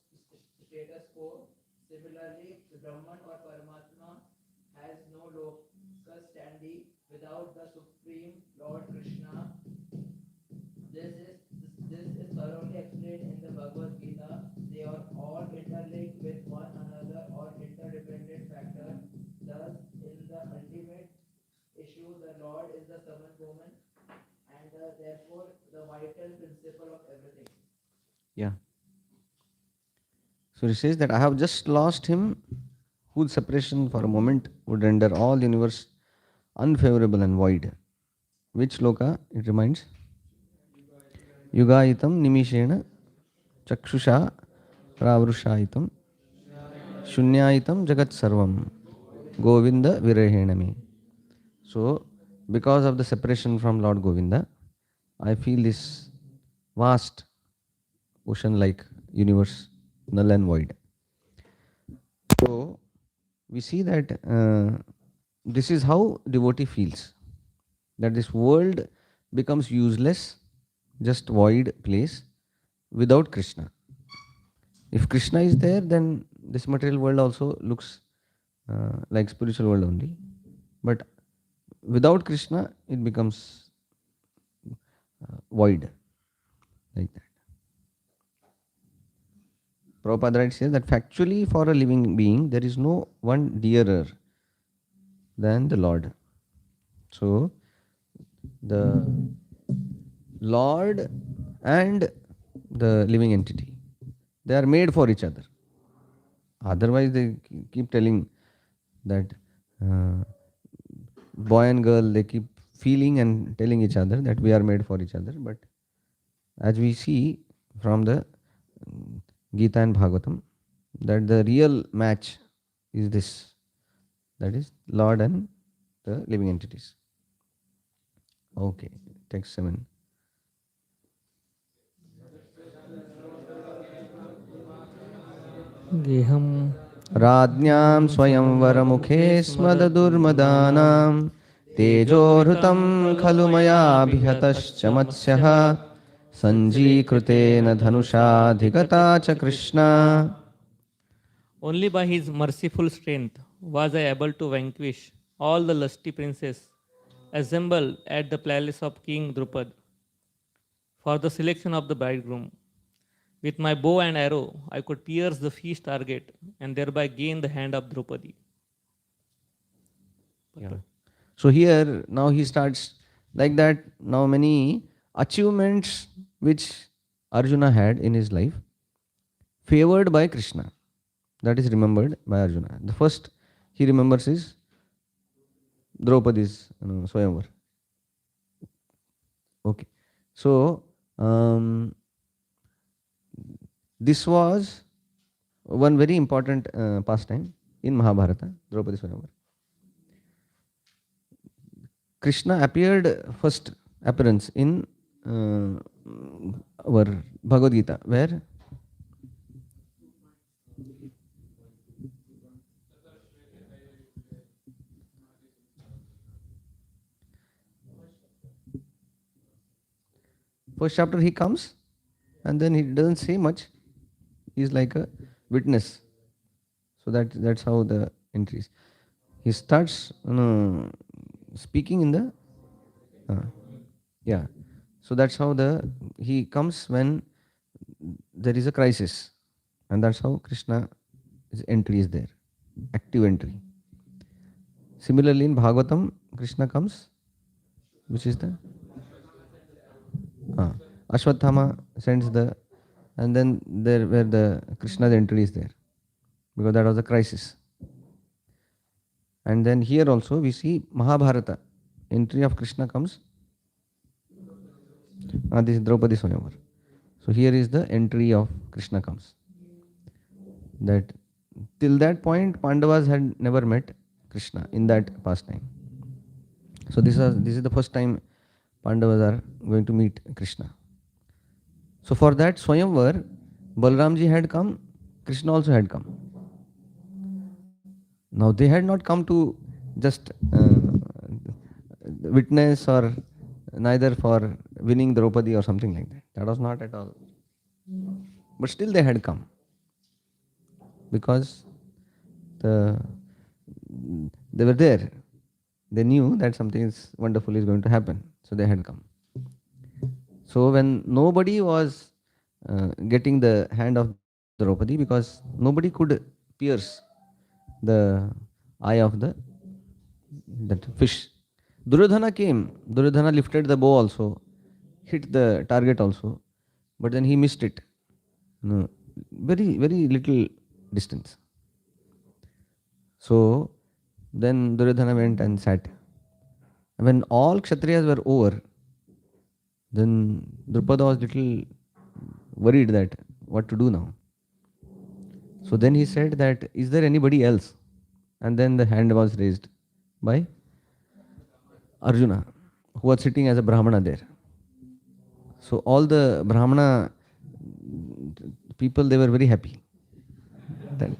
status quo. Similarly, the Brahman or Paramatma has no locus standi without the Supreme Lord Krishna. This is thoroughly explained in the Bhagavad Gita. They are all interlinked with one another or interdependent factors. Thus, in the ultimate issue, the Lord is the servant woman and therefore the vital principle of everything. Yeah. So he says that I have just lost him whose separation for a moment would render all universe unfavorable and void. Which loka it reminds? Yugayitam nimishena chakshusha pravrushayitam shunyayitam jagat sarvam Govinda virehenami. So, because of the separation from Lord Govinda, I feel this vast ocean-like universe, null and void. So, we see that this is how devotee feels. That this world becomes useless, just void place without Krishna. If Krishna is there, then this material world also looks like spiritual world only. But without Krishna, it becomes void, like that. Prabhupada writes here that factually for a living being, there is no one dearer than the Lord. So, the Lord and the living entity, they are made for each other. Otherwise, they keep telling that boy and girl, they keep feeling and telling each other that we are made for each other. But as we see from the Gita and Bhagavatam, that the real match is this, that is Lord and the living entities. Okay, text 7. Geham राज्ञां स्वयंवरमुखे स्मददुर्मदानां तेजोहृतं खलु मयाभिहतश्च मत्स्यः सञ्जीकृतेन धनुषाधिगता च Krishna. Only by his merciful strength was I able to vanquish all the lusty princes assembled at the palace of King Drupad for the selection of the bridegroom. With my bow and arrow, I could pierce the fish target and thereby gain the hand of Draupadi. Yeah. So here now he starts like that. Now many achievements which Arjuna had in his life, favored by Krishna, that is remembered by Arjuna. The first, he remembers his Draupadi's Swayamvar. Okay. So, this was one very important pastime in Mahabharata, Draupadi Swayamvar. Krishna appeared first appearance in our Bhagavad Gita, where first chapter he comes and then he doesn't say much. He's like a witness. So that's how the entry is. He starts speaking in the yeah. So that's how he comes when there is a crisis, and that's how Krishna's entry is there, active entry. Similarly, in Bhagavatam, Krishna comes, which is the Ashwatthama sends and then there where the Krishna's entry is there, because that was a crisis. And then here also we see Mahabharata, entry of Krishna comes. This is Draupadi Swayamvar. So here is the entry of Krishna comes. That till that point Pandavas had never met Krishna in that pastime. So this is the first time Pandavas are going to meet Krishna. So for that Swayamvar, Balramji had come, Krishna also had come. Now they had not come to just witness or neither for winning Draupadi or something like that. That was not at all. But still they had come. Because they were there. They knew that something wonderful is going to happen. So they had come. So when nobody was getting the hand of Draupadi, because nobody could pierce the eye of that fish. Duryodhana came. Duryodhana lifted the bow also, hit the target also, but then he missed it. Very, very little distance. So then Duryodhana went and sat. When all Kshatriyas were over, then Drupada was little worried that what to do now. So then he said that, is there anybody else? And then the hand was raised by Arjuna, who was sitting as a Brahmana there. So all the Brahmana people, they were very happy. That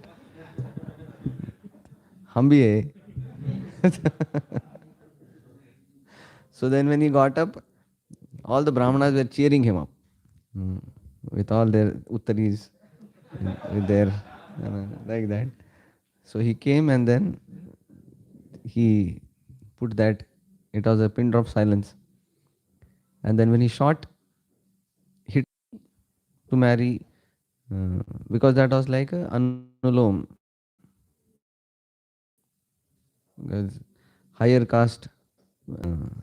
hum bhi hai. So then when he got up, all the Brahmanas were cheering him up with all their uttaris, with their like that. So he came and then he put that, it was a pin drop silence. And then when he shot, hit to marry, because that was like a anulom, higher caste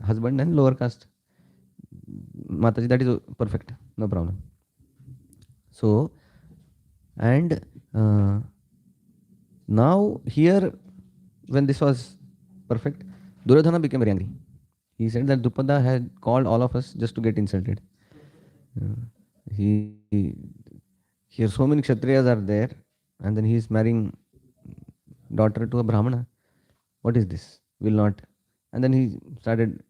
husband and lower caste Mataji, that is perfect, no problem. So, and now here, when this was perfect, Duryodhana became very angry. He said that Drupada had called all of us just to get insulted. Here so many Kshatriyas are there, and then he is marrying daughter to a Brahmana. What is this? Will not. And then he started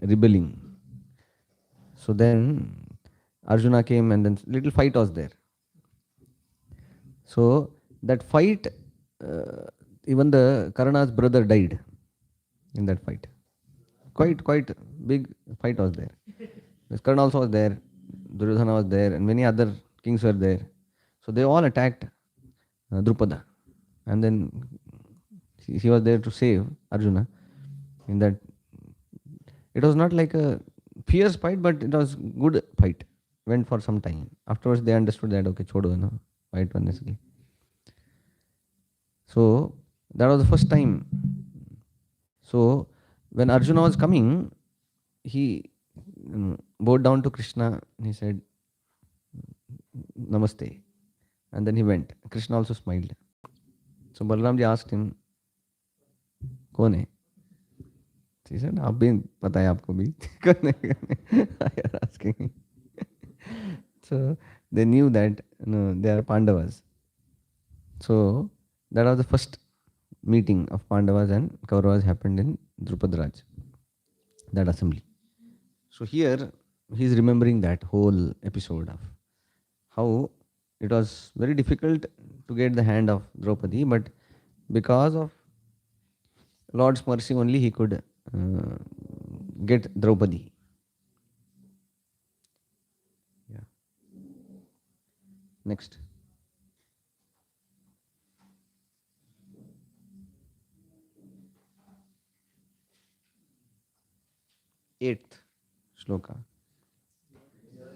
rebelling. So then Arjuna came and then little fight was there. So that fight, even the Karna's brother died in that fight. Quite big fight was there. Karna also was there, Duryodhana was there, and many other kings were there. So they all attacked Drupada. And then he was there to save Arjuna. In that, it was not like a fierce fight, but it was good fight. Went for some time. Afterwards, they understood that okay, chodo, no, fight unnecessarily. So that was the first time. So when Arjuna was coming, he bowed down to Krishna and he said, Namaste. And then he went. Krishna also smiled. So Balramji asked him, कौन है? She said, आप भी पता है आपको भी कौन है? I are asking. So they knew that they are Pandavas. So that was the first meeting of Pandavas and Kauravas happened in Drupad Raj, that assembly. So here he is remembering that whole episode of how it was very difficult to get the hand of Draupadi, but because of Lord's mercy only he could get Draupadi. Yeah. Next. Eighth shloka.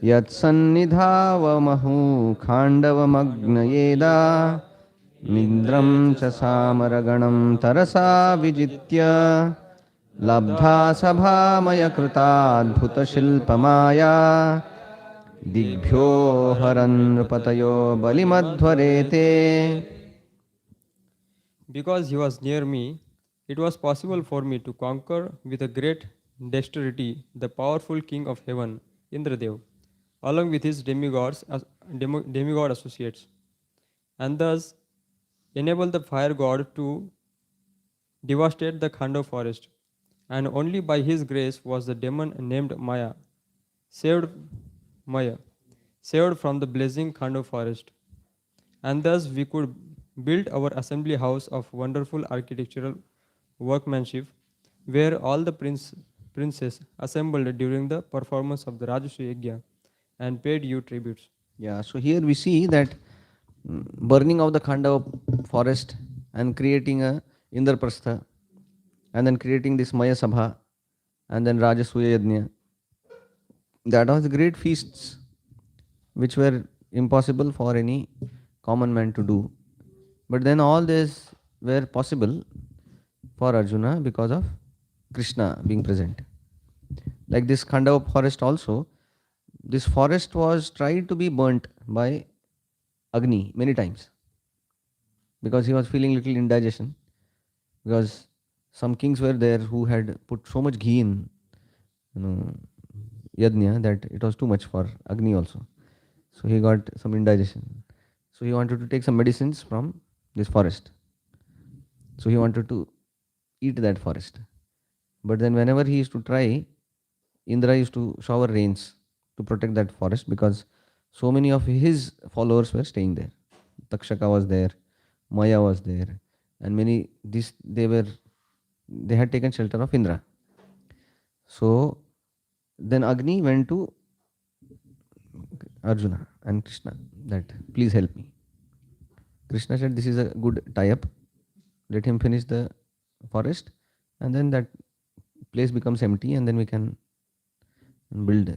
यत्सन्निधावमहु खाण्डवमग्नयेदा मिन्द्रं च सामरगणं तरसा विजित्य लब्धा सभामयकृताद्भुतशिल्पमाया दिग्भ्यो हरन् नृपतयो बलिमध्वरेते. Because he was near me, it was possible for me to conquer with a great dexterity the powerful king of heaven, Indradev, along with his demigod associates, and thus enable the fire god to devastate the Khandava forest. And only by his grace was the demon named saved Maya, saved from the blazing Khandava forest. And thus we could build our assembly house of wonderful architectural workmanship, where all the princes assembled during the performance of the Rajasuya Yajna and paid you tributes. Yeah, so here we see that burning of the Khandava forest and creating a Indraprastha and then creating this Maya Sabha and then Rajasuya Yajna. That was great feasts which were impossible for any common man to do. But then all this were possible for Arjuna because of Krishna being present. Like this Khandava forest also, this forest was tried to be burnt by Agni many times because he was feeling little indigestion, because some kings were there who had put so much ghee in yajna that it was too much for Agni also. So he got some indigestion. So he wanted to take some medicines from this forest. So he wanted to eat that forest. But then whenever he used to try, Indra used to shower rains to protect that forest because so many of his followers were staying there. Takshaka was there, Maya was there, and many they had taken shelter of Indra. So then Agni went to Arjuna and Krishna that please help me. Krishna said this is a good tie-up. Let him finish the forest and then that place becomes empty and then we can build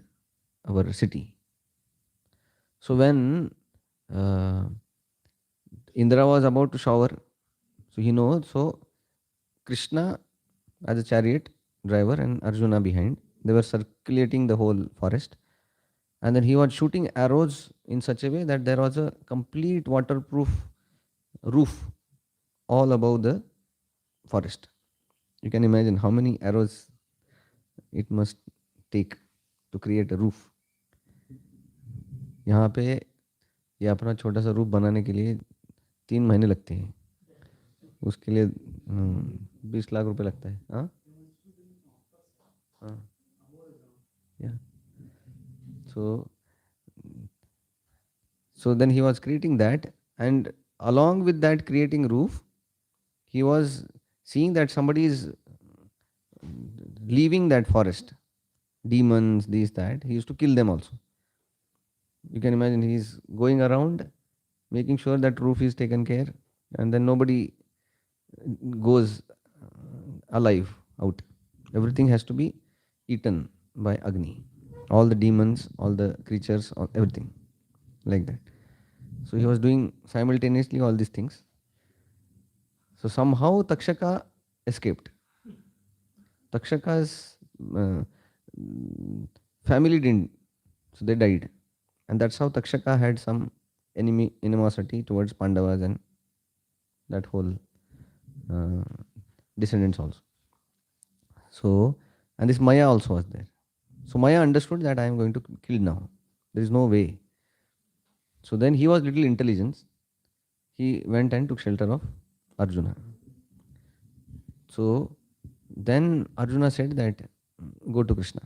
our city. So when Indra was about to shower, so he knows, so Krishna as a chariot driver and Arjuna behind, they were circulating the whole forest. And then he was shooting arrows in such a way that there was a complete waterproof roof all above the forest. You can imagine how many arrows it must take to create a roof. यहाँ पे ये अपना छोटा सा roof बनाने के लिए 3 महीने लगते हैं. उसके लिए 20 लाख रुपए लगता है. हाँ हाँ yeah. So then he was creating that, and along with that creating roof, he was seeing that somebody is leaving that forest. Demons, this, that. He used to kill them also. You can imagine he is going around making sure that roof is taken care and then nobody goes alive out. Everything has to be eaten by Agni. All the demons, all the creatures, everything like that. So he was doing simultaneously all these things. So somehow Takshaka escaped. Takshaka's family didn't, so they died. And that's how Takshaka had some animosity towards Pandavas and that whole descendants also. So, and this Maya also was there. So Maya understood that I am going to kill now. There is no way. So then he was little intelligence. He went and took shelter of Arjuna. So then Arjuna said that go to Krishna.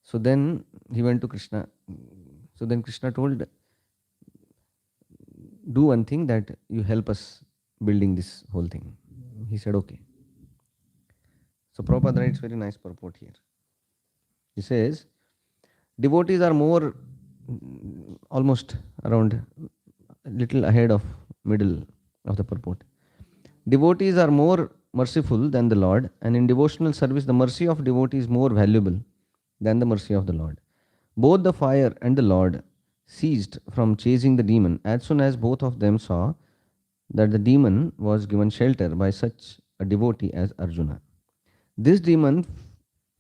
So then he went to Krishna. So then Krishna told, do one thing, that you help us building this whole thing. He said, okay. So Prabhupada writes very nice purport here. He says, devotees are more, almost around little ahead of middle of the purport. Devotees are more merciful than the Lord, and in devotional service the mercy of devotee is more valuable than the mercy of the Lord. Both the fire and the Lord ceased from chasing the demon as soon as both of them saw that the demon was given shelter by such a devotee as Arjuna. This demon,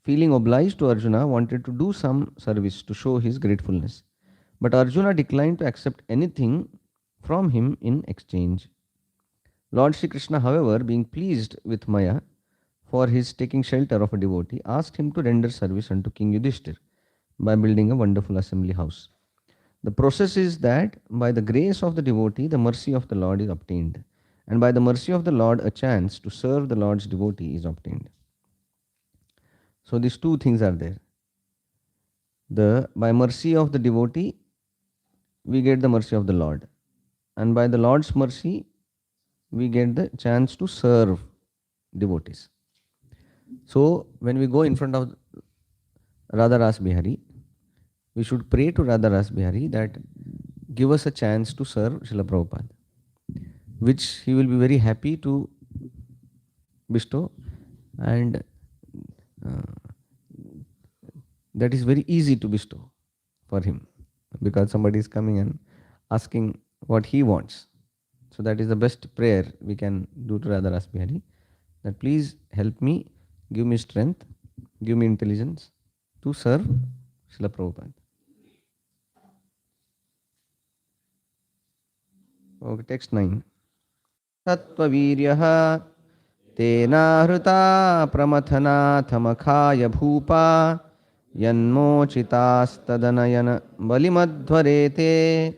feeling obliged to Arjuna, wanted to do some service to show his gratefulness. But Arjuna declined to accept anything from him in exchange. Lord Shri Krishna, however, being pleased with Maya for his taking shelter of a devotee, asked him to render service unto King Yudhishthir by building a wonderful assembly house. The process is that by the grace of the devotee, the mercy of the Lord is obtained, and by the mercy of the Lord, a chance to serve the Lord's devotee is obtained. So these two things are there. By mercy of the devotee, we get the mercy of the Lord, and by the Lord's mercy, we get the chance to serve devotees. So when we go in front of Radha Ras Bihari, we should pray to Radha Ras Bihari that give us a chance to serve Srila Prabhupada, which he will be very happy to bestow, and that is very easy to bestow for him, because somebody is coming and asking what he wants. So that is the best prayer we can do to Radha Ras Bihari, that please help me, give me strength, give me intelligence to serve Srila Prabhupada. Okay, text 9. Sattvaviryaha tena hruta pramathanathamakhaya bhupa yanmochitastadanayan balimadhvarete.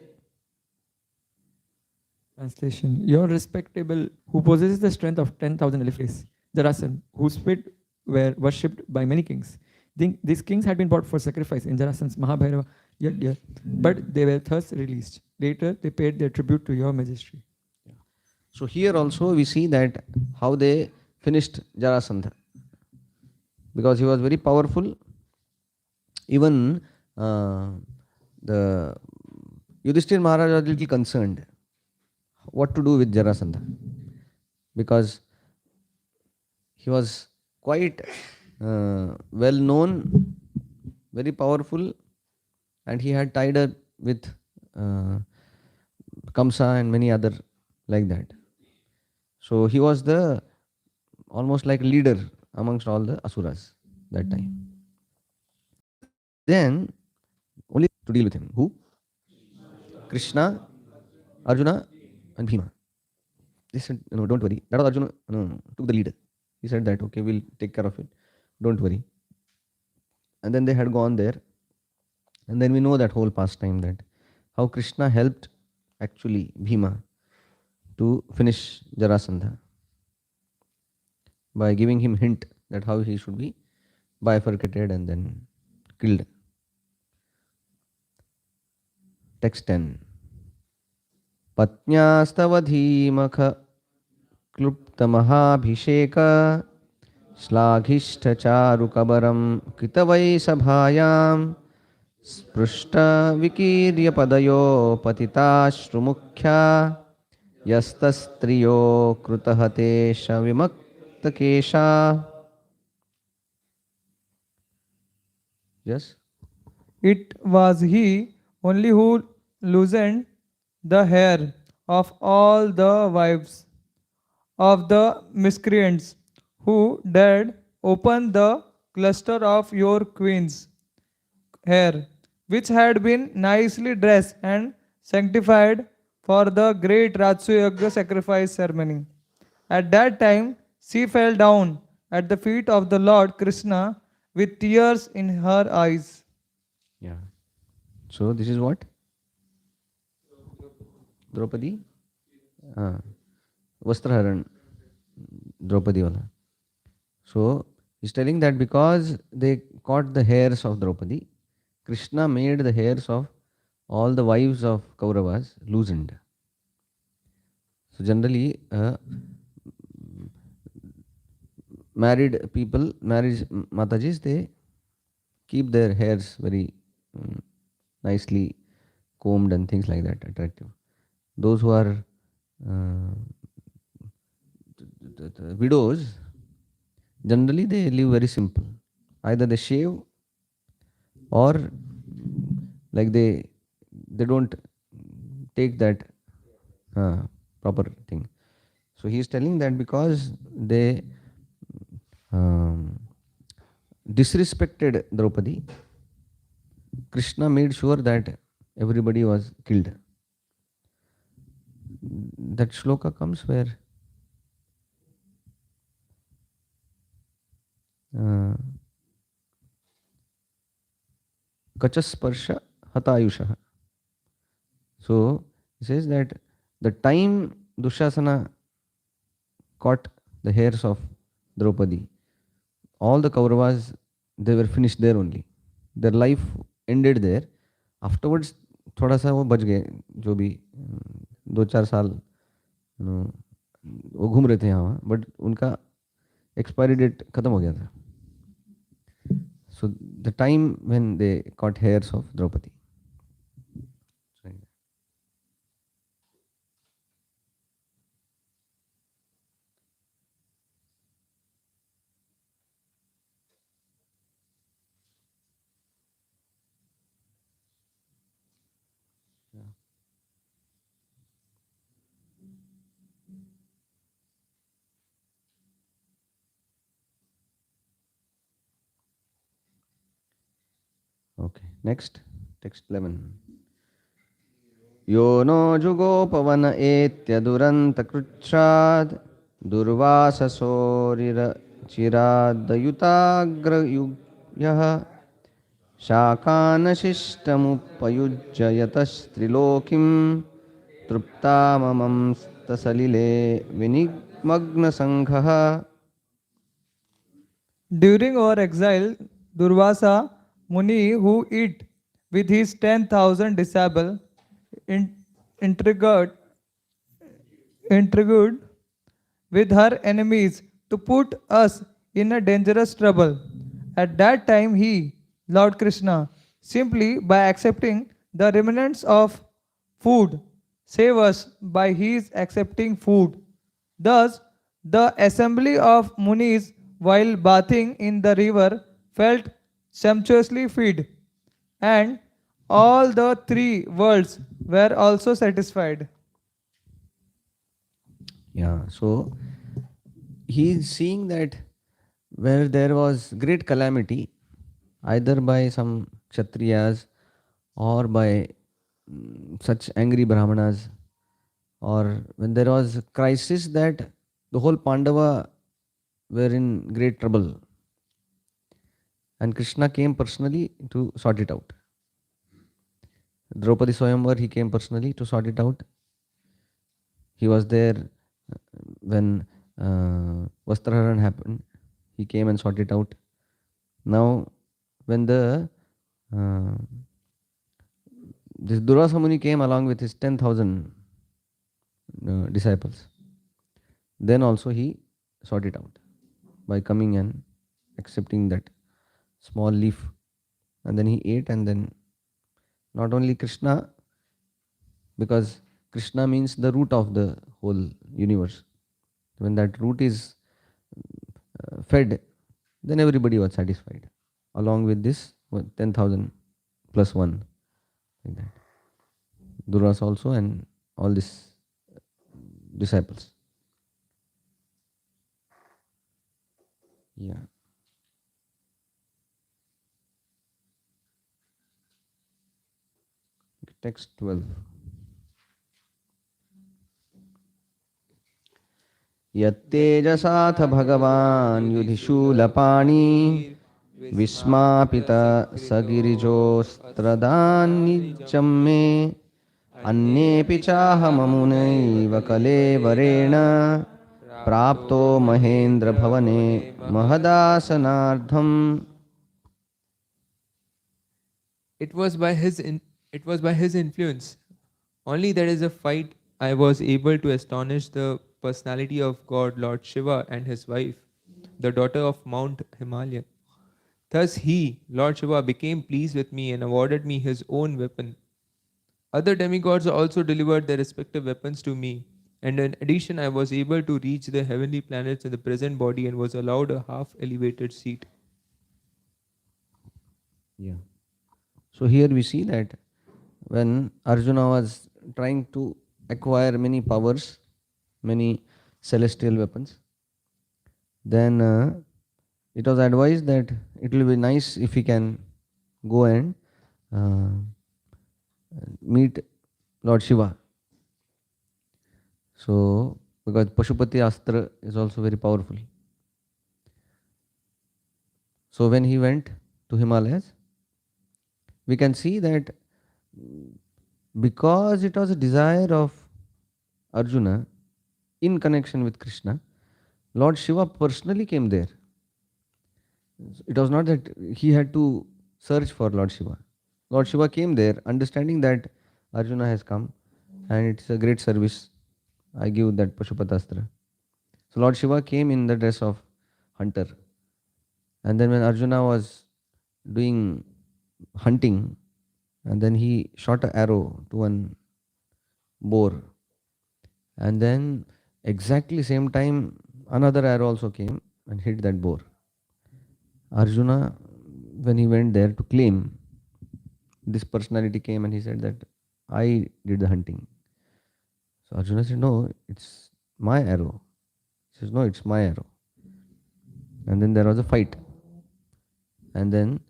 Translation. Your respectable, who possesses the strength of 10,000 elephants, Jarasan, whose feet were worshipped by many kings. These kings had been brought for sacrifice in Jarasan's Mahabhairava Yajna, but they were thus released. Later, they paid their tribute to your majesty. So here also we see that how they finished Jarasandha, because he was very powerful. Even the Yudhishthir Maharaj was a little concerned what to do with Jarasandha, because he was quite well known, very powerful, and he had tied up with Kamsa and many other like that. So he was the almost like leader amongst all the asuras that time. Then only to deal with him. Who? Krishna, Arjuna, and Bhima. They said, no, don't worry. That was Arjuna, no, took the leader. He said that, okay, we'll take care of it. Don't worry. And then they had gone there. And then we know that whole pastime, that how Krishna helped actually Bhima to finish Jarasandha by giving him hint that how he should be bifurcated and then killed. Text 10. Patnyastavadhimakha klupta mahabhisheka shlaghishta charu kabaram kitavai sabhayam sprushta vikirya padayo patitashtrumukhya yastastriyo krutahatesha vimakta kesha. Yes? It was he only who loosened the hair of all the wives of the miscreants who dared open the cluster of your queen's hair, which had been nicely dressed and sanctified for the great Ratsuyaga sacrifice ceremony. At that time, she fell down at the feet of the Lord Krishna with tears in her eyes. Yeah. So this is what? Draupadi? Vastraharan. Draupadi wala. So he's telling that because they caught the hairs of Draupadi, Krishna made the hairs of all the wives of Kauravas loosened. So generally, married people, married Matajis, they keep their hairs very nicely combed and things like that, attractive. Those who are the widows, generally they live very simple. Either they shave or like they don't take that proper thing. So he is telling that because they disrespected Draupadi, Krishna made sure that everybody was killed. That shloka comes where Kachasparsha Hatayusha. So he says that the time Dushasana caught the hairs of Draupadi, all the Kauravas, they were finished there only. Their life ended there. Afterwards, थोड़ा सा वो बच गए, जो भी 2-4 साल वो घूम रहे थे यहाँ, बट उनका एक्सपायरी डेट खत्म हो गया था. So the time when they caught hairs of Draupadi. Okay, next, text 11. Yo no jugopavana etya duranta kruchad durvasasorira chiradayutagra yugyah शाकानशिष्टमुपयुज्य यतस्त्रिलोकीं तृप्ताममंस्तसलिले विनिमग्नसङ्घः. During our exile, Durvasa Muni, who eat with his 10,000 disciples, intrigued with her enemies to put us in a dangerous trouble. At that time, he, Lord Krishna, simply by accepting the remnants of food, save us by his accepting food. Thus, the assembly of Munis while bathing in the river felt sumptuously fed, and all the three worlds were also satisfied. Yeah, so he is seeing that where there was great calamity, either by some Kshatriyas or by such angry Brahmanas, or when there was a crisis that the whole Pandava were in great trouble, and Krishna came personally to sort it out. Draupadi Swayamvar, he came personally to sort it out. He was there when Vastraharan happened. He came and sorted it out. Now, when this Durvasa Muni came along with his 10,000 disciples, then also he sorted it out by coming and accepting that small leaf, and then he ate, and then not only Krishna, because Krishna means the root of the whole universe. When that root is fed, then everybody was satisfied, along with this 10,000 plus one, like that. Durvasa also and all these disciples. Yeah. Text 12. यत्तेजसाथ भगवान् युधिशूलपाणि विस्मापित सगिरिजोस्त्रदान्निजं मे अन्येऽपि चाहममुनैव कलेवरेण प्राप्तो महेन्द्रभवने महदासनार्थम्. It was by his influence. Only there is a fight I was able to astonish the personality of God Lord Shiva and his wife, the daughter of Mount Himalaya. Thus he, Lord Shiva, became pleased with me and awarded me his own weapon. Other demigods also delivered their respective weapons to me, and in addition I was able to reach the heavenly planets in the present body and was allowed a half elevated seat. Yeah. So here we see that when Arjuna was trying to acquire many powers, many celestial weapons, then it was advised that it will be nice if he can go and meet Lord Shiva. So, because Pashupati Astra is also very powerful. So when he went to Himalayas, we can see that because it was a desire of Arjuna in connection with Krishna, Lord Shiva personally came there. It was not that he had to search for Lord Shiva. Lord Shiva came there understanding that Arjuna has come and it's a great service. I give that Pashupatastra. So Lord Shiva came in the dress of hunter. And then when Arjuna was doing hunting, and then he shot an arrow to one boar. And then exactly same time another arrow also came and hit that boar. Arjuna, when he went there to claim, this personality came and he said that I did the hunting. So Arjuna said, no, it's my arrow. He says, no, it's my arrow. And then there was a fight. And then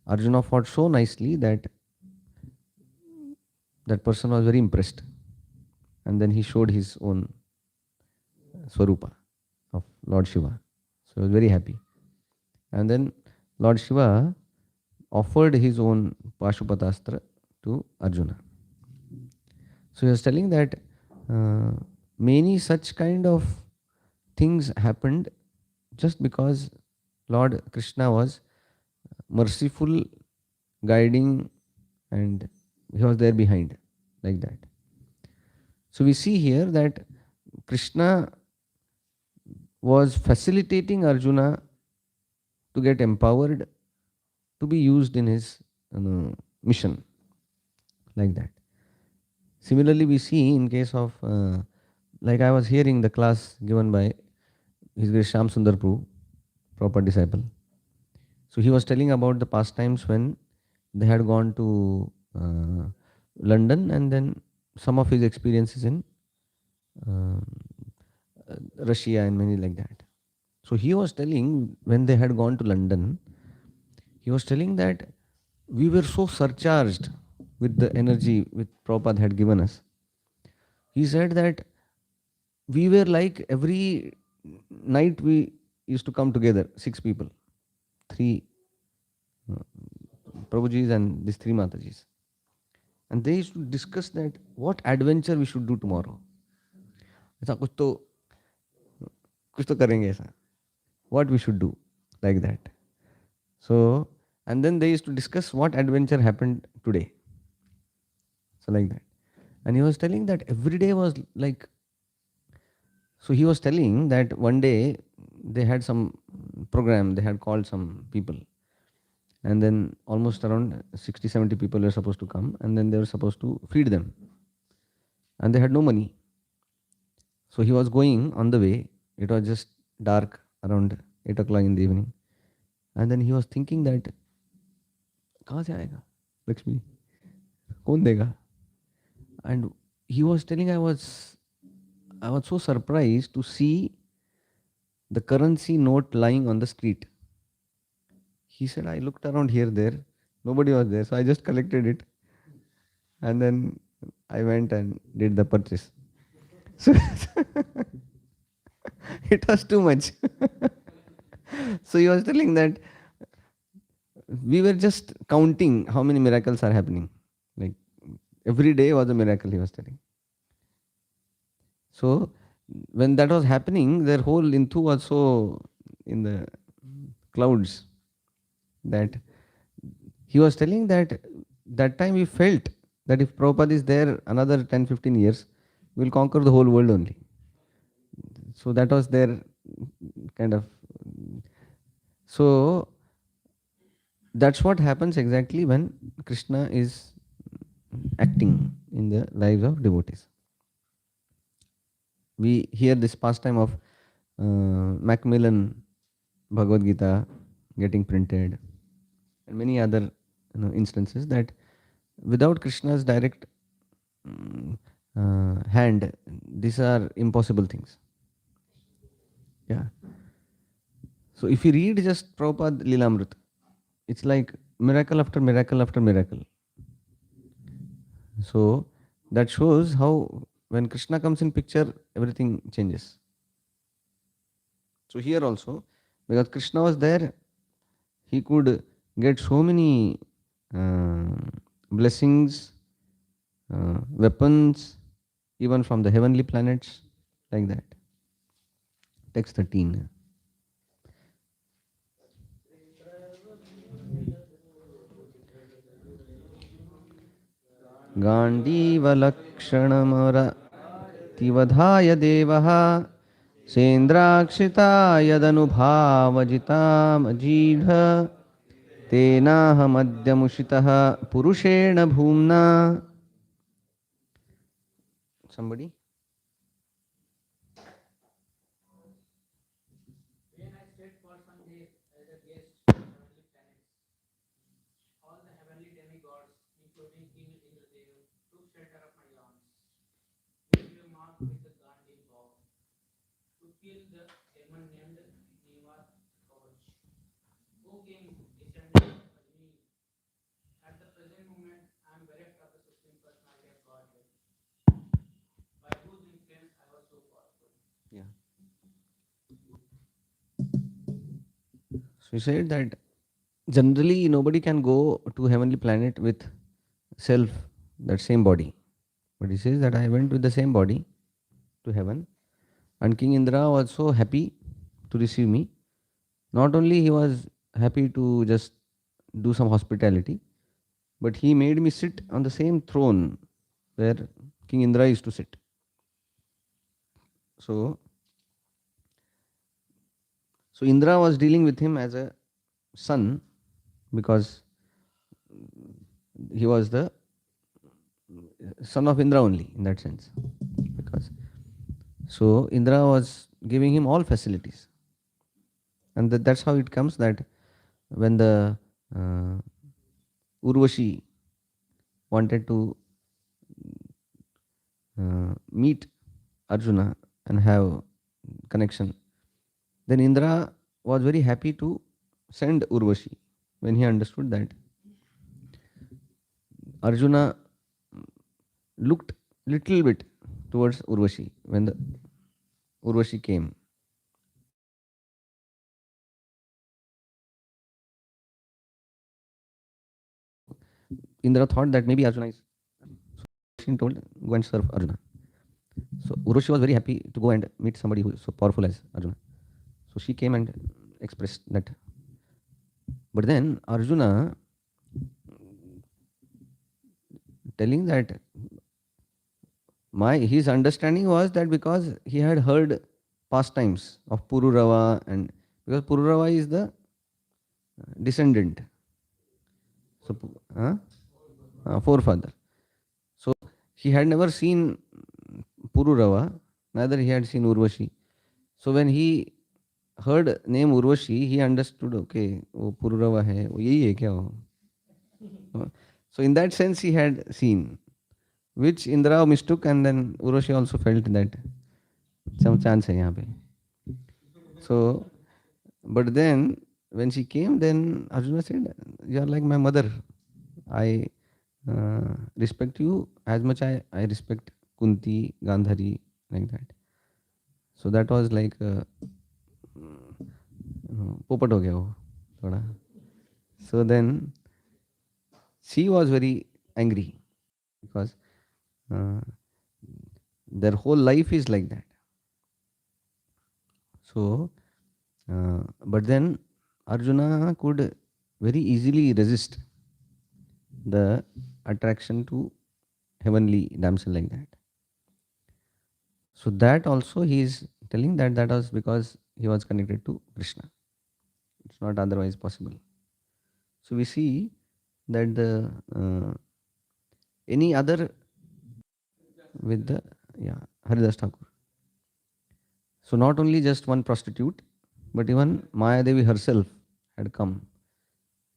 Arjuna fought so nicely that that person was very impressed. And then he showed his own Swarupa of Lord Shiva. So he was very happy. And then Lord Shiva offered his own Pashupatastra to Arjuna. So he was telling that many such kind of things happened just because Lord Krishna was merciful, guiding, and he was there behind, like that. So we see here that Krishna was facilitating Arjuna to get empowered to be used in his mission, like that. Similarly, we see in case of, like I was hearing the class given by His Grace Shyam Sundar Prabhu, proper disciple. So he was telling about the past times when they had gone to London, and then some of his experiences in Russia and many like that. So he was telling when they had gone to London, he was telling that we were so surcharged with the energy which Prabhupada had given us. He said that we were like every night we used to come together, 6 people, 3 Prabhujis and these 3 Matajis. And they used to discuss that what adventure we should do tomorrow. ऐसा कुछ तो करेंगे ऐसा. What we should do, like that. So, and then they used to discuss what adventure happened today. So like that. And he was telling that every day was like, so he was telling that one day they had some program, they had called some people. And then almost around 60, 70 people were supposed to come, and then they were supposed to feed them. And they had no money. So he was going on the way. It was just dark, around 8 o'clock in the evening. And then he was thinking that, कहाँ से आएगा Lakshmi? कौन देगा? And he was telling, I was so surprised to see the currency note lying on the street. He said, I looked around here, there, nobody was there, so I just collected it. And then I went and did the purchase. So, It was too much. So he was telling that we were just counting how many miracles are happening. Like every day was a miracle, he was telling. So when that was happening, their whole Inthu was so in the clouds that he was telling that that time we felt that if Prabhupada is there another 10-15 years, we'll conquer the whole world only. So that was their kind of. So that's what happens exactly when Krishna is acting in the lives of devotees. We hear this pastime of Macmillan Bhagavad Gita getting printed and many other instances that without Krishna's direct hand, these are impossible things. Yeah. So if you read just Prabhupada Lilamrut, it's like miracle after miracle after miracle. So that shows how when Krishna comes in picture, everything changes. So here also, because Krishna was there, he could get so many blessings, weapons, even from the heavenly planets, like that. Text 13. गाण्डीवलक्षणमरतिवधाय देवः सेन्द्राक्षिता यदनुभावजितामजीढ तेनाहमद्यमुषितः पुरुषेण भूम्ना. Somebody? So he said that generally nobody can go to heavenly planet with self, that same body. But he says that I went with the same body to heaven, and King Indra was so happy to receive me. Not only he was happy to just do some hospitality, but he made me sit on the same throne where King Indra used to sit. So Indra was dealing with him as a son because he was the son of Indra only in that sense. Because so Indra was giving him all facilities. And that's how it comes that when the Urvashi wanted to meet Arjuna and have connection, then Indra was very happy to send Urvashi when he understood that Arjuna looked little bit towards Urvashi when the Urvashi came. Indra thought that maybe Arjuna is. So she told, go and serve Arjuna. So Urvashi was very happy to go and meet somebody who is so powerful as Arjuna. So she came and expressed that. But then Arjuna telling that his understanding was that because he had heard pastimes of Pururava, and because Pururava is the descendant, so forefather. So he had never seen Pururava, neither he had seen Urvashi. So when he heard name Urvashi, he understood, okay, वो Pururava है, वो यही है क्या वो? So in that sense he had seen, which Indra mistook, and then Urvashi also felt that some chance है यहाँ पे. So, but then when she came, then Arjuna said, you are like my mother. I respect you as much I respect Kunti, Gandhari, like that. So that was like पोपट हो गया वो थोड़ा. So then she was very angry because their whole life is like that. So, but then Arjuna could very easily resist the attraction to heavenly damsel like that. So that also he is telling that that was because he was connected to Krishna. It's not otherwise possible. So we see that the any other with the Haridas Thakur. So not only just one prostitute, but even Maya Devi herself had come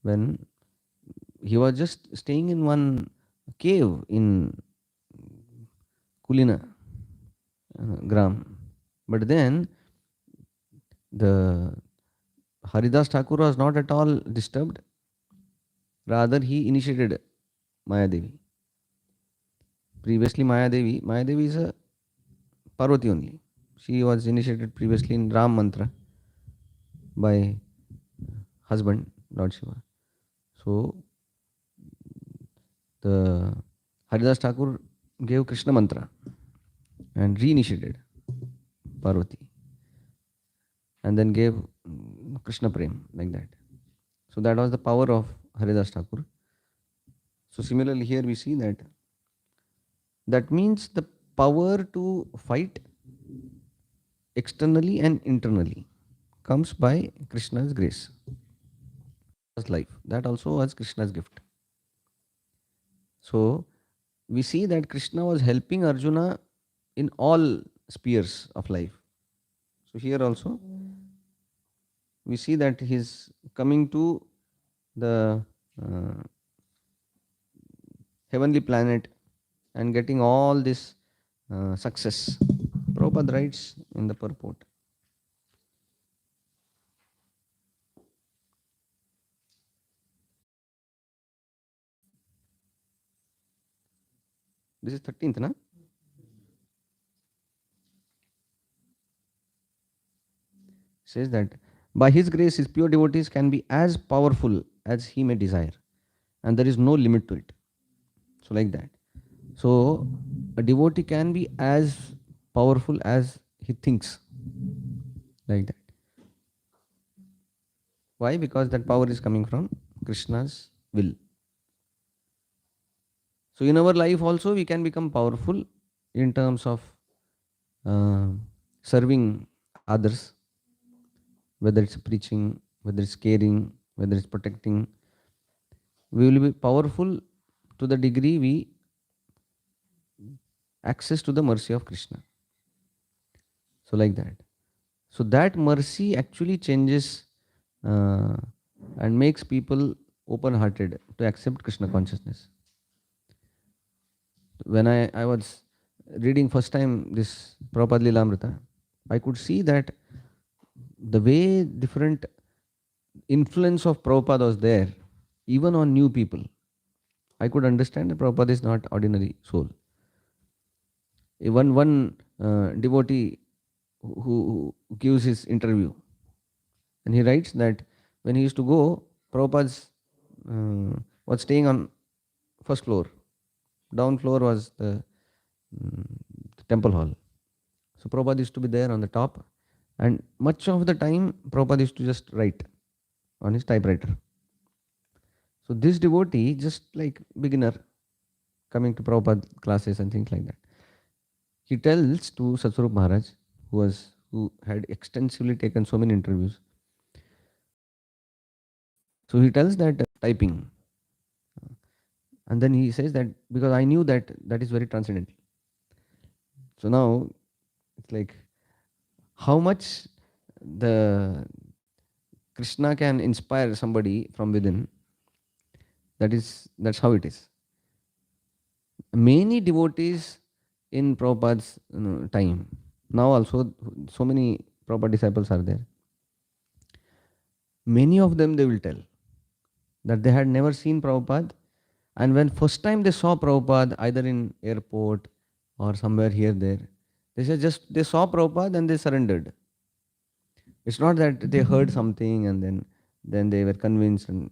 when he was just staying in one cave in Kulina Gram. But then the Haridas Thakur was not at all disturbed. Rather, he initiated Maya Devi. Previously, Maya Devi is a Parvati only. She was initiated previously in Ram Mantra by husband, Lord Shiva. So, the Haridas Thakur gave Krishna Mantra and reinitiated Parvati. And then gave Krishna Prem like that. So that was the power of Haridas Thakur. So similarly here we see that means the power to fight externally and internally comes by Krishna's grace. Life. That also was Krishna's gift. So we see that Krishna was helping Arjuna in all spheres of life. So here also we see that he's coming to the heavenly planet and getting all this success. Prabhupada writes in the purport. This is 13th, na? Says that by his grace, his pure devotees can be as powerful as he may desire, and there is no limit to it. So, like that. So, a devotee can be as powerful as he thinks, like that. Why? Because that power is coming from Krishna's will. So, in our life also, we can become powerful in terms of serving others, whether it's preaching, whether it's caring, whether it's protecting. We will be powerful to the degree we access to the mercy of Krishna. So like that. So that mercy actually changes and makes people open-hearted to accept Krishna consciousness. When I was reading first time this Prabhupada Lilamrita, I could see that the way different influence of Prabhupada was there, even on new people, I could understand that Prabhupada is not ordinary soul. One devotee who gives his interview, and he writes that when he used to go, Prabhupada was staying on first floor. Down floor was the temple hall. So Prabhupada used to be there on the top, and much of the time Prabhupada used to just write on his typewriter. So this devotee, just like beginner coming to Prabhupada classes and things like that, he tells to Satswarup Maharaj, who had extensively taken so many interviews. So he tells that typing, and then he says that because I knew that is very transcendental. So now it's like how much the Krishna can inspire somebody from within. That's how it is. Many devotees in Prabhupada's time, now also so many Prabhupada disciples are there. Many of them, they will tell that they had never seen Prabhupada, and when first time they saw Prabhupada either in airport or somewhere here there, They said just they saw Prabhupada and they surrendered. It's not that they heard something and then they were convinced. And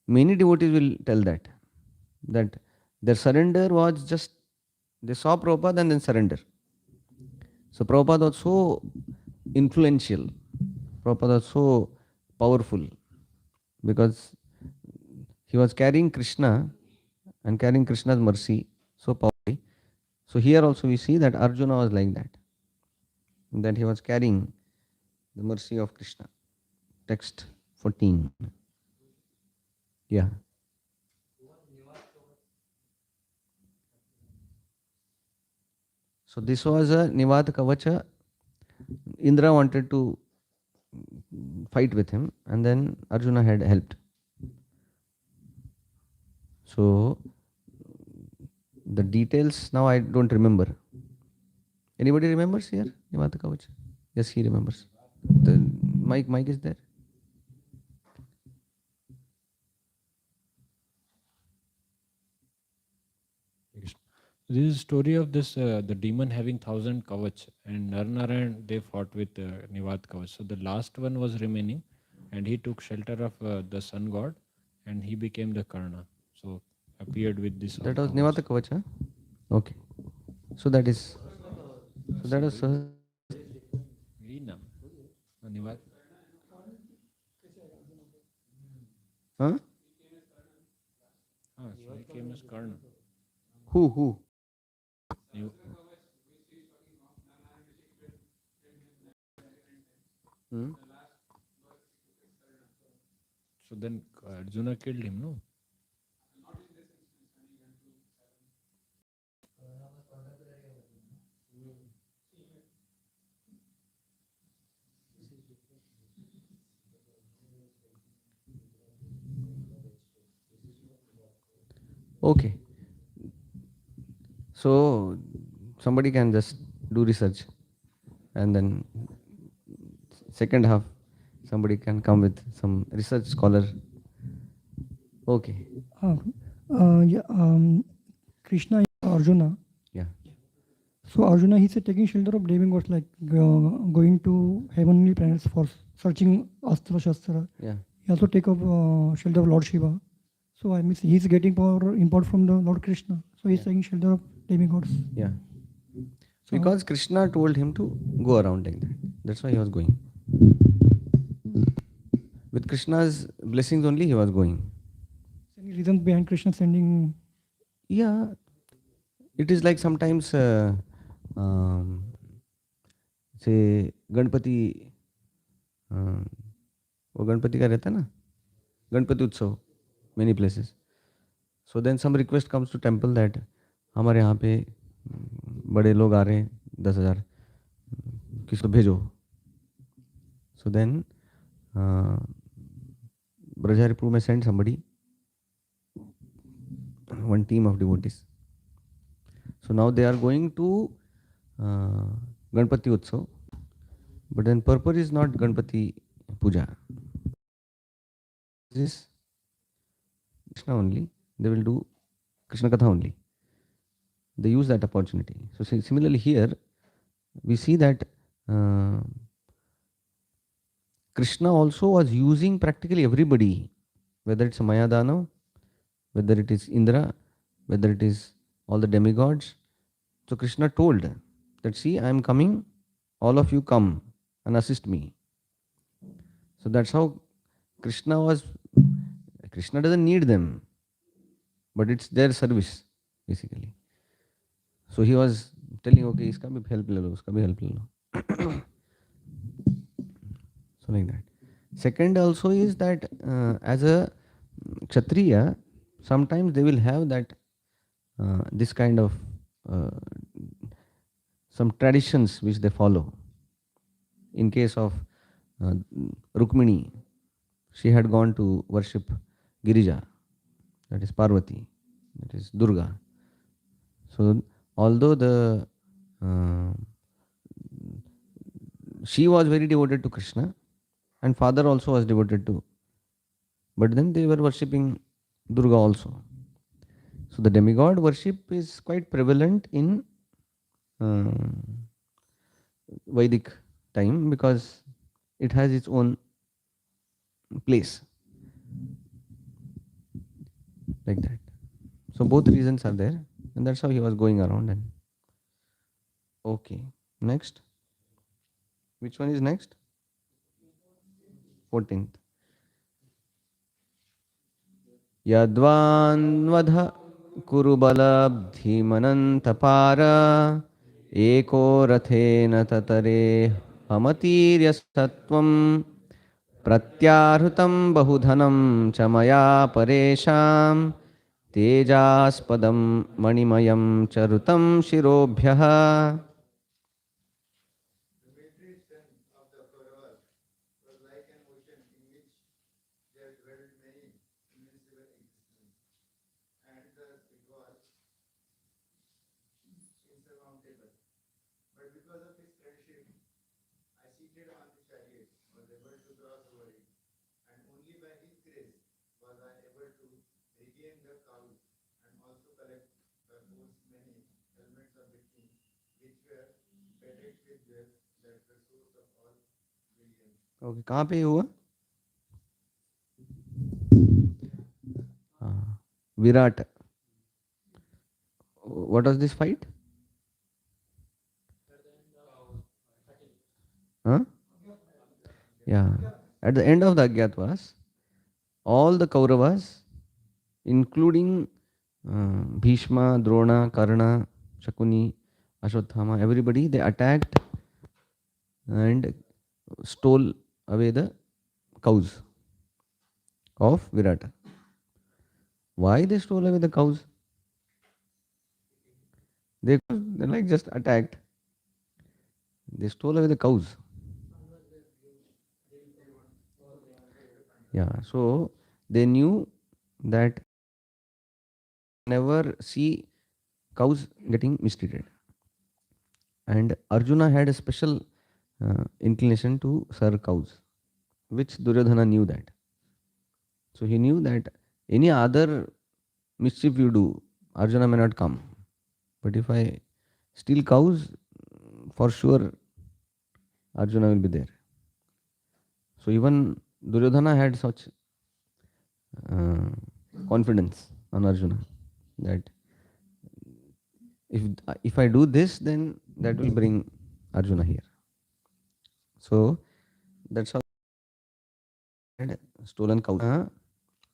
many devotees will tell that their surrender was just they saw Prabhupada and then surrender. So Prabhupada was so influential. Prabhupada was so powerful because he was carrying Krishna and carrying Krishna's mercy so powerfully. So here also we see that Arjuna was like that he was carrying the mercy of Krishna. Text 14. Yeah. So this was a Nivat Kavacha. Indra wanted to fight with him and then Arjuna had helped. So the details now I don't remember. Anybody remembers here? Nivata Kavacha? Yes, he remembers. The mic is there. This is a story of this the demon having 1,000 kavach, and Narnarayan they fought with Nivat kavach. So the last one was remaining, and he took shelter of the sun god, and he became the Karna. So appeared with this. That was Nivata Kavacha. Okay. So that is. So that was. Nivat. Huh? So he came as Karna. Who? So then Arjuna killed him, no? Okay. So somebody can just do research and then second half somebody can come with some research scholar. Okay. Krishna, Arjuna. Yeah. So Arjuna, he said taking shelter of demigods, like going to heavenly planets for searching Astra Shastra. Yeah. He also take up shelter of Lord Shiva. So I mean, he's getting power import from the Lord Krishna. So he's taking shelter of demigods. Yeah. Because Krishna told him to go around like that. That's why he was going. With Krishna's blessings only he was going. Any reasons behind Krishna sending? Yeah. It is like sometimes say Ganpati वो गणपति का रहता है ना गणपति उत्सव many places. So then some request comes to temple that हमारे यहाँ पे बड़े लोग आ रहे हैं 10,000 किसको भेजो. So then Brajaripu may send somebody, one team of devotees. So now they are going to Ganpati Utsav, but then purpose is not Ganpati Puja. This is Krishna only. They will do Krishna Katha only. They use that opportunity. So similarly here, we see that Krishna also was using practically everybody, whether it's Mayadana, whether it is Indra, whether it is all the demigods. So Krishna told that, see, I am coming, all of you come and assist me. So that's how Krishna doesn't need them, but it's their service, basically. So he was telling, okay, iska bhi help le lo, uska bhi help le lo. So like that. Second also is that as a Kshatriya, sometimes they will have that this kind of some traditions which they follow. In case of Rukmini, she had gone to worship Girija, that is Parvati, that is Durga. So although she was very devoted to Krishna, and father also was devoted to, but then they were worshipping Durga also. So the demigod worship is quite prevalent in Vedic time, because it has its own place, like that. So both reasons are there, and that's how he was going around. And okay, next. Which one is next? 14th. Yadvanvadha kurubalabdhimanantapara eko rathena tatare hamatiryasattvam pratyarhutam bahudhanam chamaya paresham tejaspadam manimayam charutam shirobhyah. Okay, कहाँ पे हुआ? Virat. What was this fight? Huh? Yeah. At the end of the Agyatwas, all the Kauravas, including Bhishma, Drona, Karna, Shakuni, Ashwatthama, everybody, they attacked and stole away the cows of Virata. Why they stole away the cows? They like just attacked. They stole away the cows. Yeah, so they knew that never see cows getting mistreated. And Arjuna had a special inclination to serve cows, which Duryodhana knew that. So he knew that any other mischief you do, Arjuna may not come. But if I steal cows, for sure Arjuna will be there. So even Duryodhana had such confidence on Arjuna that if I do this, then that will bring Arjuna here. So that's how he had stolen cows.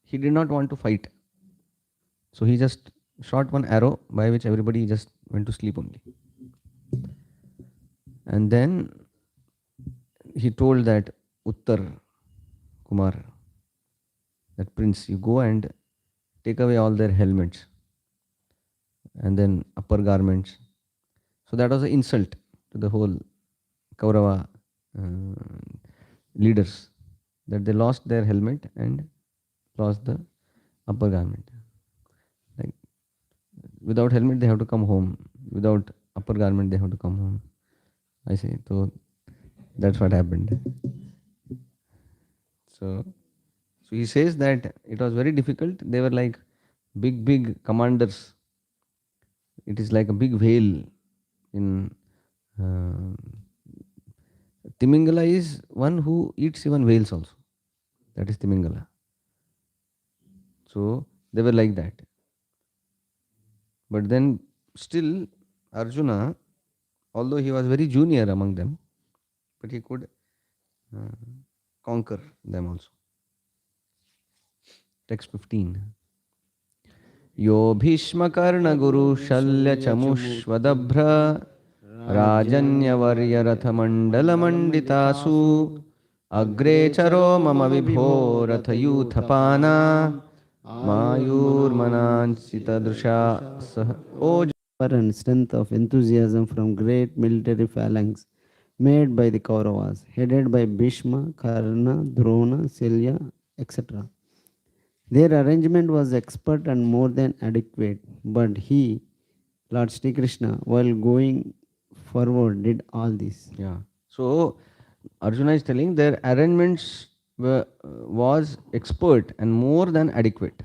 He did not want to fight. So he just shot one arrow by which everybody just went to sleep only. And then he told that Uttar Kumar, that prince, you go and take away all their helmets and then upper garments. So that was an insult to the whole Kaurava leaders, that they lost their helmet and lost the upper garment. Like without helmet they have to come home, without upper garment they have to come home. I say, so that's what happened. So he says that it was very difficult. They were like big commanders. It is like a big whale in Timingala is one who eats even whales also. That is Timingala. So they were like that. But then still Arjuna, although he was very junior among them, but he could conquer them also. Text 15. Yo Bhishma Karna Guru Shalya Chamushvadabhra Rajanya Varya Ratha Mandala Manditasu Agre Charo Mama Vibho Ratha Yuthapana Mayur Manansita Drusha Sah. O And strength of enthusiasm from great military phalanx made by the Kauravas, headed by Bhishma, Karna, Drona, Silya, etc. Their arrangement was expert and more than adequate, but he, Lord Sri Krishna, while going forward, did all this. Yeah. So Arjuna is telling their arrangements was expert and more than adequate.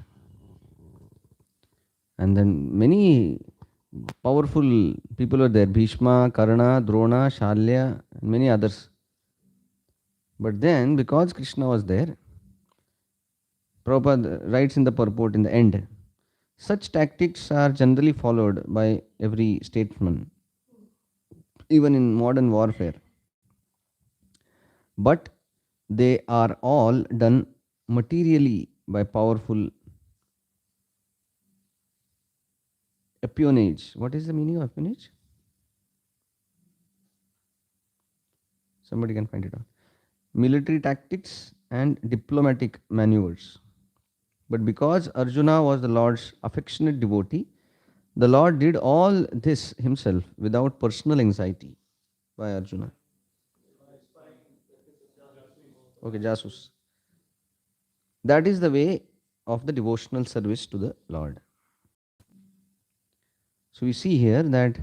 And then many powerful people were there. Bhishma, Karna, Drona, Shalya, and many others. But then, because Krishna was there, Prabhupada writes in the purport in the end, such tactics are generally followed by every statesman, even in modern warfare. But they are all done materially by powerful espionage. What is the meaning of espionage? Somebody can find it out. Military tactics and diplomatic maneuvers. But because Arjuna was the Lord's affectionate devotee, the Lord did all this himself without personal anxiety. By Arjuna. Okay, Jasus. That is the way of the devotional service to the Lord. So we see here that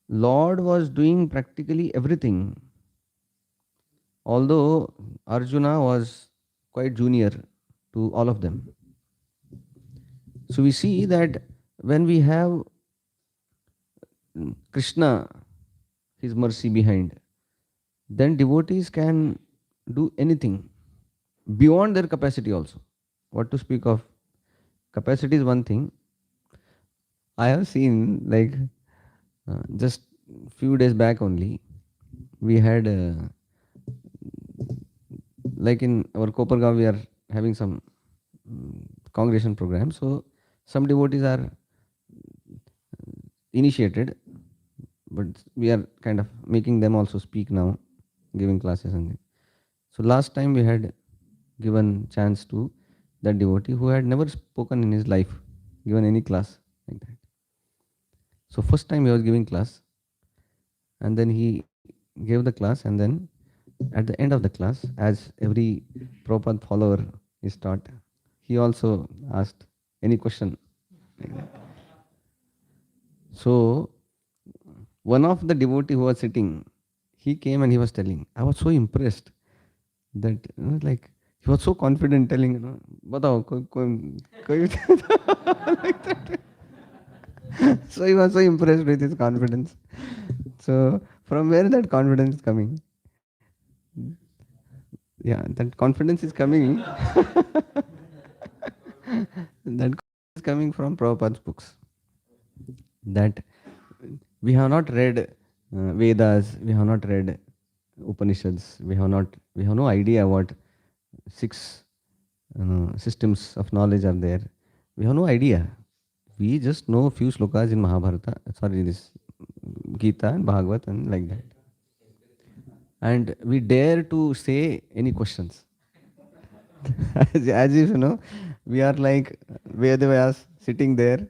Lord was doing practically everything, although Arjuna was quite junior to all of them. So we see that when we have Krishna, his mercy behind, then devotees can do anything beyond their capacity also. What to speak of? Capacity is one thing. I have seen, like, just few days back only, we had, like in our Kopargaon, we are having some congregation program. So some devotees are initiated, but we are kind of making them also speak now, giving classes. And so last time we had given chance to that devotee who had never spoken in his life, given any class like that. So first time he was giving class, and then he gave the class, and then at the end of the class, as every Prabhupada follower is taught, he also asked any question like that. So one of the devotee who was sitting, he came and he was telling, I was so impressed that, like, he was so confident telling, batao, like that. So he was so impressed with his confidence. So from where that confidence is coming? Yeah, that confidence is coming. That is coming from Prabhupada's books. That we have not read Vedas, we have not read Upanishads, we have no idea what 6 systems of knowledge are there. We have no idea. We just know a few slokas in Mahabharata, this Gita and Bhagavad and like that. And we dare to say any questions. as if, we are like Vedavyas sitting there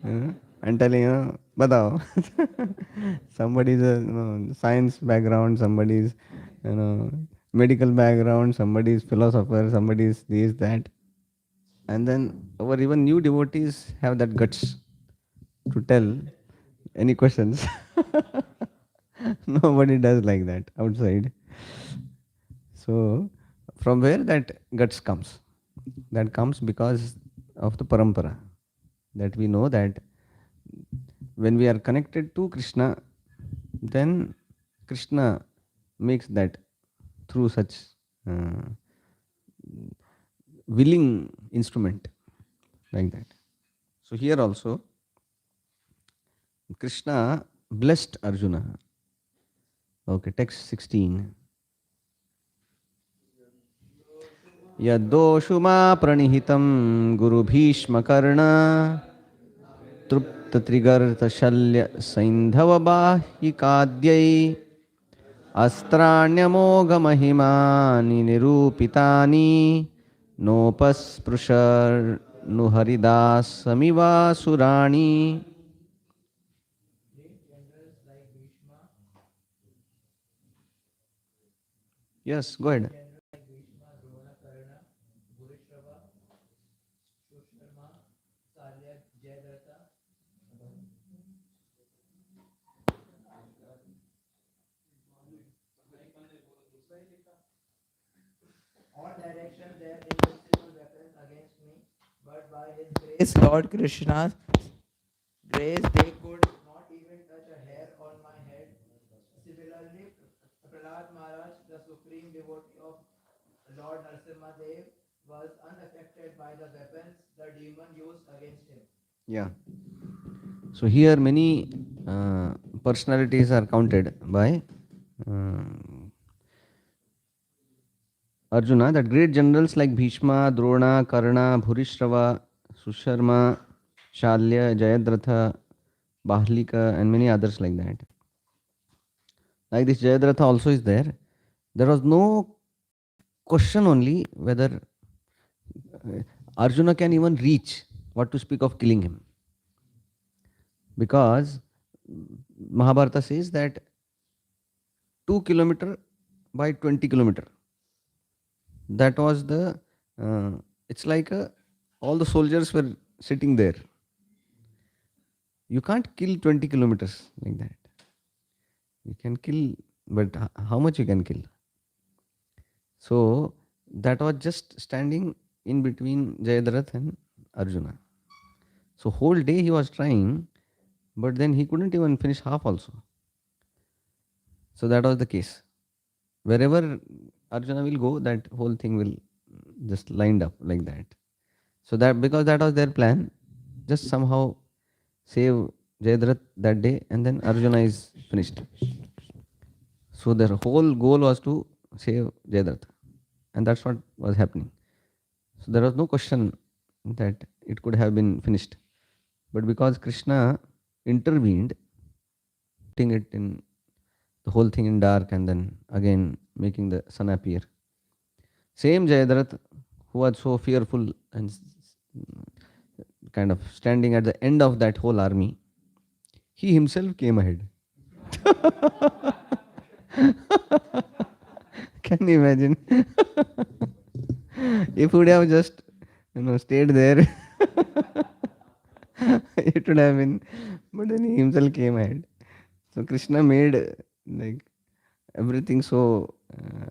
and telling, batao. Somebody's a science background, somebody's medical background, somebody's philosopher, somebody's this, that. And then our even new devotees have that guts to tell any questions. Nobody does like that outside. So from where that guts comes? That comes because of the parampara. That we know that when we are connected to Krishna, then Krishna makes that through such willing instrument like that. So here also Krishna blessed Arjuna. Okay, text 16. Yadoshuma pranihitam guru bhishma karna trupta trigarta shalya saindhava bahikadyai astranyamogha mahimani nirupitani nopasprushar nuharidas samiva surani. Yes, go ahead. All directions there invincible weapons against me, but by his grace, Lord Krishna praise, they could not even touch a hair on my head. Similarly, Prahlad Maharaj, the supreme devotee of Lord Narasimha Dev, was unaffected by the weapons the demon used against him. Yeah. So here many personalities are counted by Arjuna, that great generals like Bhishma, Drona, Karna, Bhurishrava, Susharma, Shalya, Jayadratha, Bahlika, and many others like that. Like this Jayadratha also is there. There was no question only whether Arjuna can even reach, what to speak of killing him. Because Mahabharata says that 2 kilometer by 20 kilometer. That was the, it's like all the soldiers were sitting there. You can't kill 20 kilometers like that. You can kill, but how much you can kill? So that was just standing in between Jayadratha and Arjuna. So whole day he was trying, but then he couldn't even finish half also. So that was the case. Wherever Arjuna will go, that whole thing will just lined up like that. So that, because that was their plan, just somehow save Jayadratha that day, and then Arjuna is finished. So their whole goal was to save Jayadratha, and that's what was happening. So there was no question that it could have been finished. But because Krishna intervened, putting it in the whole thing in dark and then again making the sun appear. Same Jayadratha, who was so fearful and kind of standing at the end of that whole army, he himself came ahead. Can you imagine? If he would have just, stayed there, it would have been, but then he himself came ahead. So Krishna made like everything so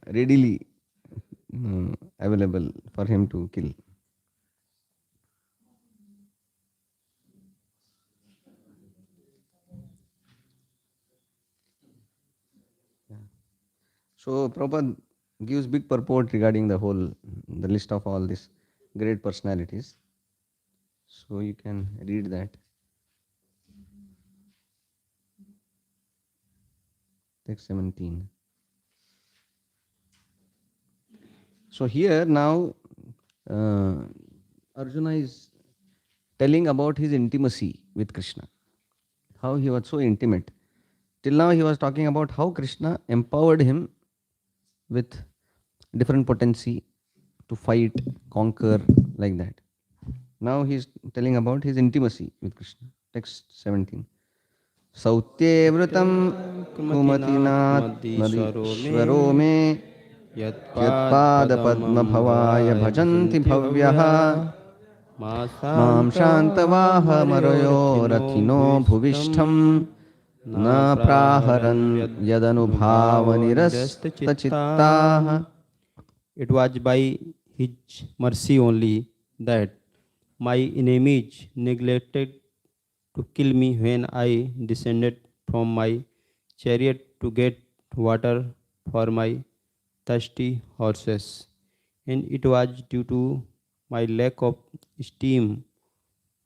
readily available for him to kill. So Prabhupada gives big purport regarding the list of all these great personalities. So you can read that. Text 17. So here now Arjuna is telling about his intimacy with Krishna. How he was so intimate. Till now he was talking about how Krishna empowered him with different potency to fight, conquer, like that. Now he is telling about his intimacy with Krishna. Text 17. Sautye vratam kumatinat madishwaro me yatpada padma bhavaya bhajanti bhavyaha mam shantavaha marayo rathino bhuvishtham na praharan yadanubhavanirasta chittaha. It was by his mercy only that my enemies neglected to kill me when I descended from my chariot to get water for my thirsty horses. And it was due to my lack of esteem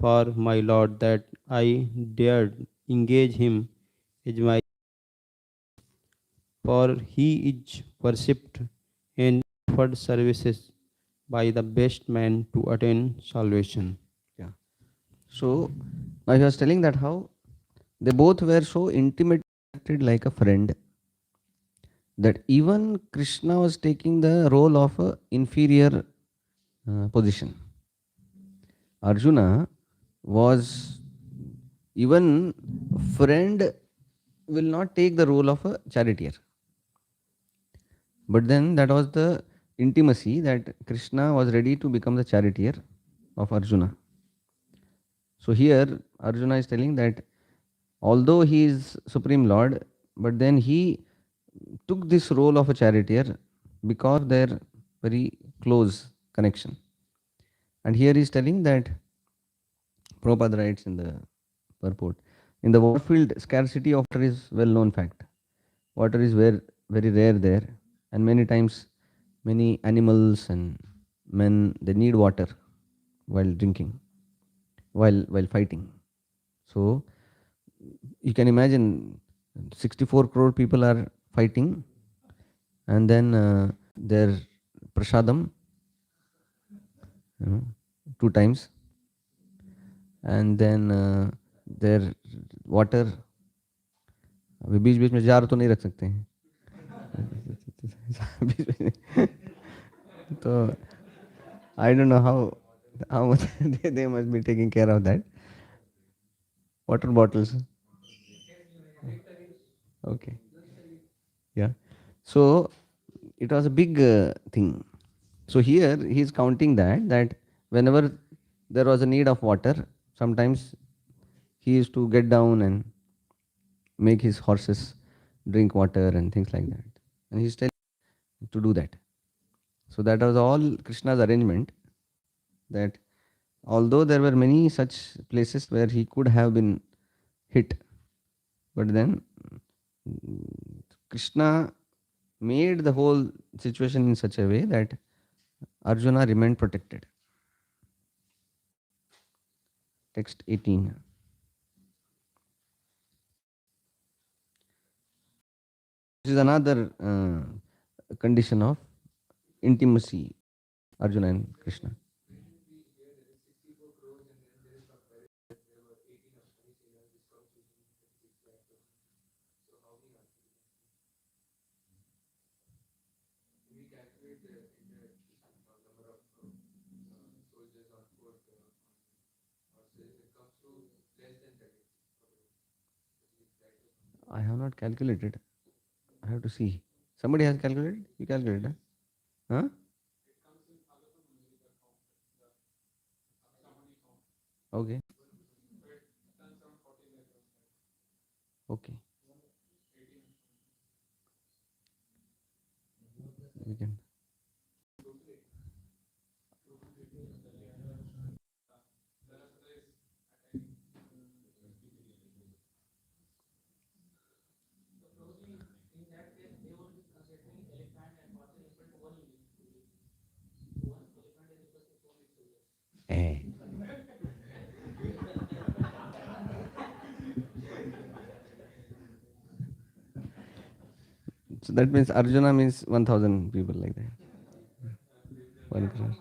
for my Lord that I dared engage him as my, for he is worshipped and offered services by the best man to attain salvation. Yeah. So now he was telling that how they both were so intimate, like a friend, that even Krishna was taking the role of an inferior position. Arjuna was, even friend will not take the role of a charioteer. But then that was the intimacy that Krishna was ready to become the charioteer of Arjuna. So here Arjuna is telling that although he is Supreme Lord, but then he took this role of a charioteer because of their very close connection. And here he is telling that, Prabhupada writes in the purport. In the warfield, scarcity of water is well-known fact. Water is very rare there, and many times many animals and men, they need water while drinking, while fighting. So you can imagine 64 crore people are fighting, and then their prasadam, 2 times, and then their water. अभी बीच बीच में jar तो नहीं रख सकते हैं तो I don't know how much they must be taking care of that. Water bottles. Okay. Yeah. So it was a big thing. So here he is counting that whenever there was a need of water, sometimes he used to get down and make his horses drink water and things like that. And he's telling to do that. So that was all Krishna's arrangement, that although there were many such places where he could have been hit, but then Krishna made the whole situation in such a way that Arjuna remained protected. Text 18. This is another condition of intimacy, Arjuna and Krishna. I have not calculated. I have to see. Somebody has calculated? You calculated? Huh? Okay. Okay. We can. So that means Arjuna means 1000 people like that. 1 crore.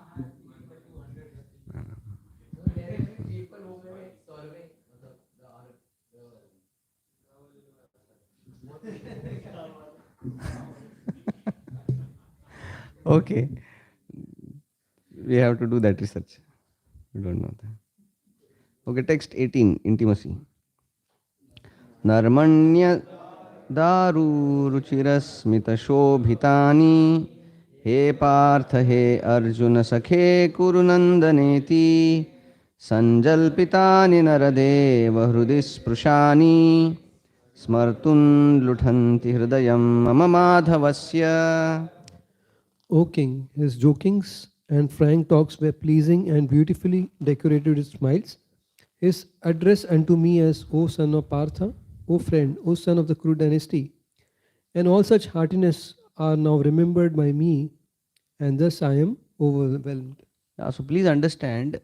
Okay. We have to do that research. We don't know that. Okay, text 18, intimacy. Narmanya daru ruchirasmita shobhitani he partha he arjuna sakhe kurunandaneti sanjalpitani naradeva hrudisprushani smartun luthanti hridayam mama madhavasya. O king, his jokings and frank talks were pleasing and beautifully decorated with smiles. His address unto me as, O son of Partha, O friend, O son of the Kuru dynasty, and all such heartiness are now remembered by me, and thus I am overwhelmed. So please understand,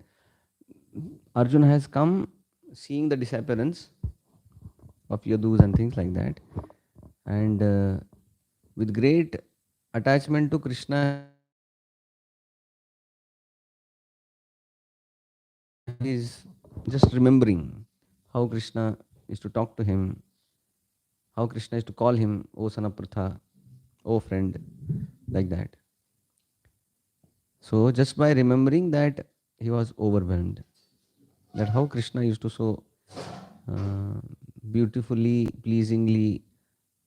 Arjuna has come seeing the disappearance of Yadus and things like that, and with great attachment to Krishna, he is just remembering how Krishna is to talk to him, how Krishna is to call him, O son of Partha, O friend, like that. So just by remembering that, he was overwhelmed. That how Krishna used to so beautifully, pleasingly,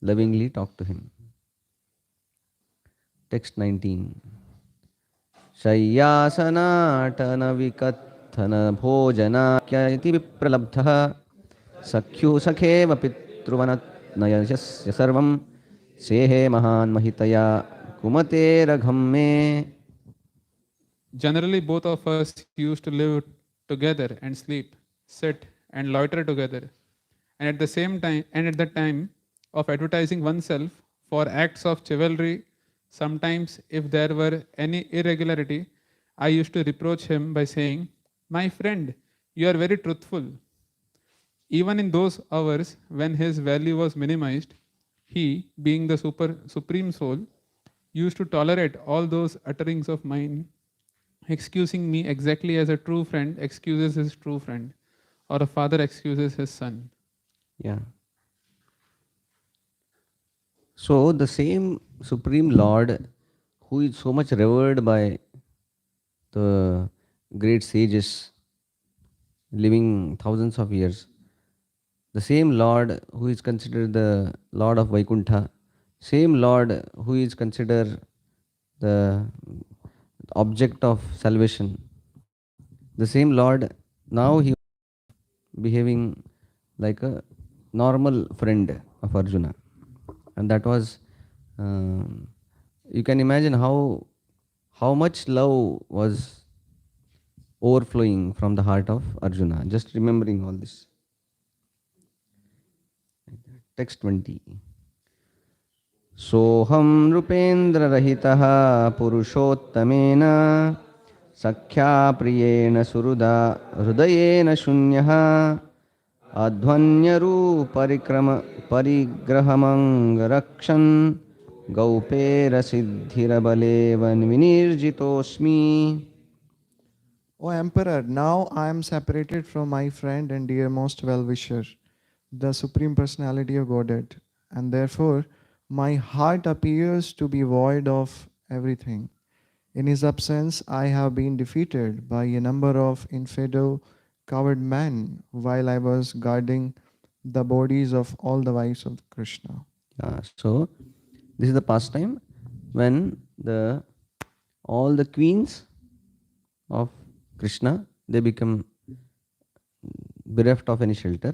lovingly talk to him. Text 19. Shayyasana tana vikathana bhojana kyati vipralabdha sakhyu sakheva pitruvanat nayasya sarvam sehe mahan mahitaya kumate raghamme. Generally, both of us used to live together and sleep, sit and loiter together. And at the time of advertising oneself for acts of chivalry, sometimes if there were any irregularity, I used to reproach him by saying, "My friend, you are very truthful." Even in those hours when his value was minimized, he, being the supreme soul, used to tolerate all those utterings of mine, excusing me exactly as a true friend excuses his true friend, or a father excuses his son. Yeah. So the same Supreme Lord who is so much revered by the great sages living thousands of years, the same Lord who is considered the Lord of Vaikuntha, same Lord who is considered the object of salvation, the same Lord, now he behaving like a normal friend of Arjuna. And that was, you can imagine how much love was overflowing from the heart of Arjuna, just remembering all this. Text 20. Soham Rupendra Rahitaha Purushottamena Sakhya Priyena Suruda Hrudayena Shunyaha Adhvanyaru Parigrahamang Rakshan Gaupera Siddhirabalevan Vinirjitosmi. O Emperor, now I am separated from my friend and dearmost well-wisher, the Supreme Personality of Godhead, and therefore my heart appears to be void of everything. In his absence, I have been defeated by a number of infidel, coward men while I was guarding the bodies of all the wives of Krishna. So, this is the pastime when all the queens of Krishna, they become bereft of any shelter.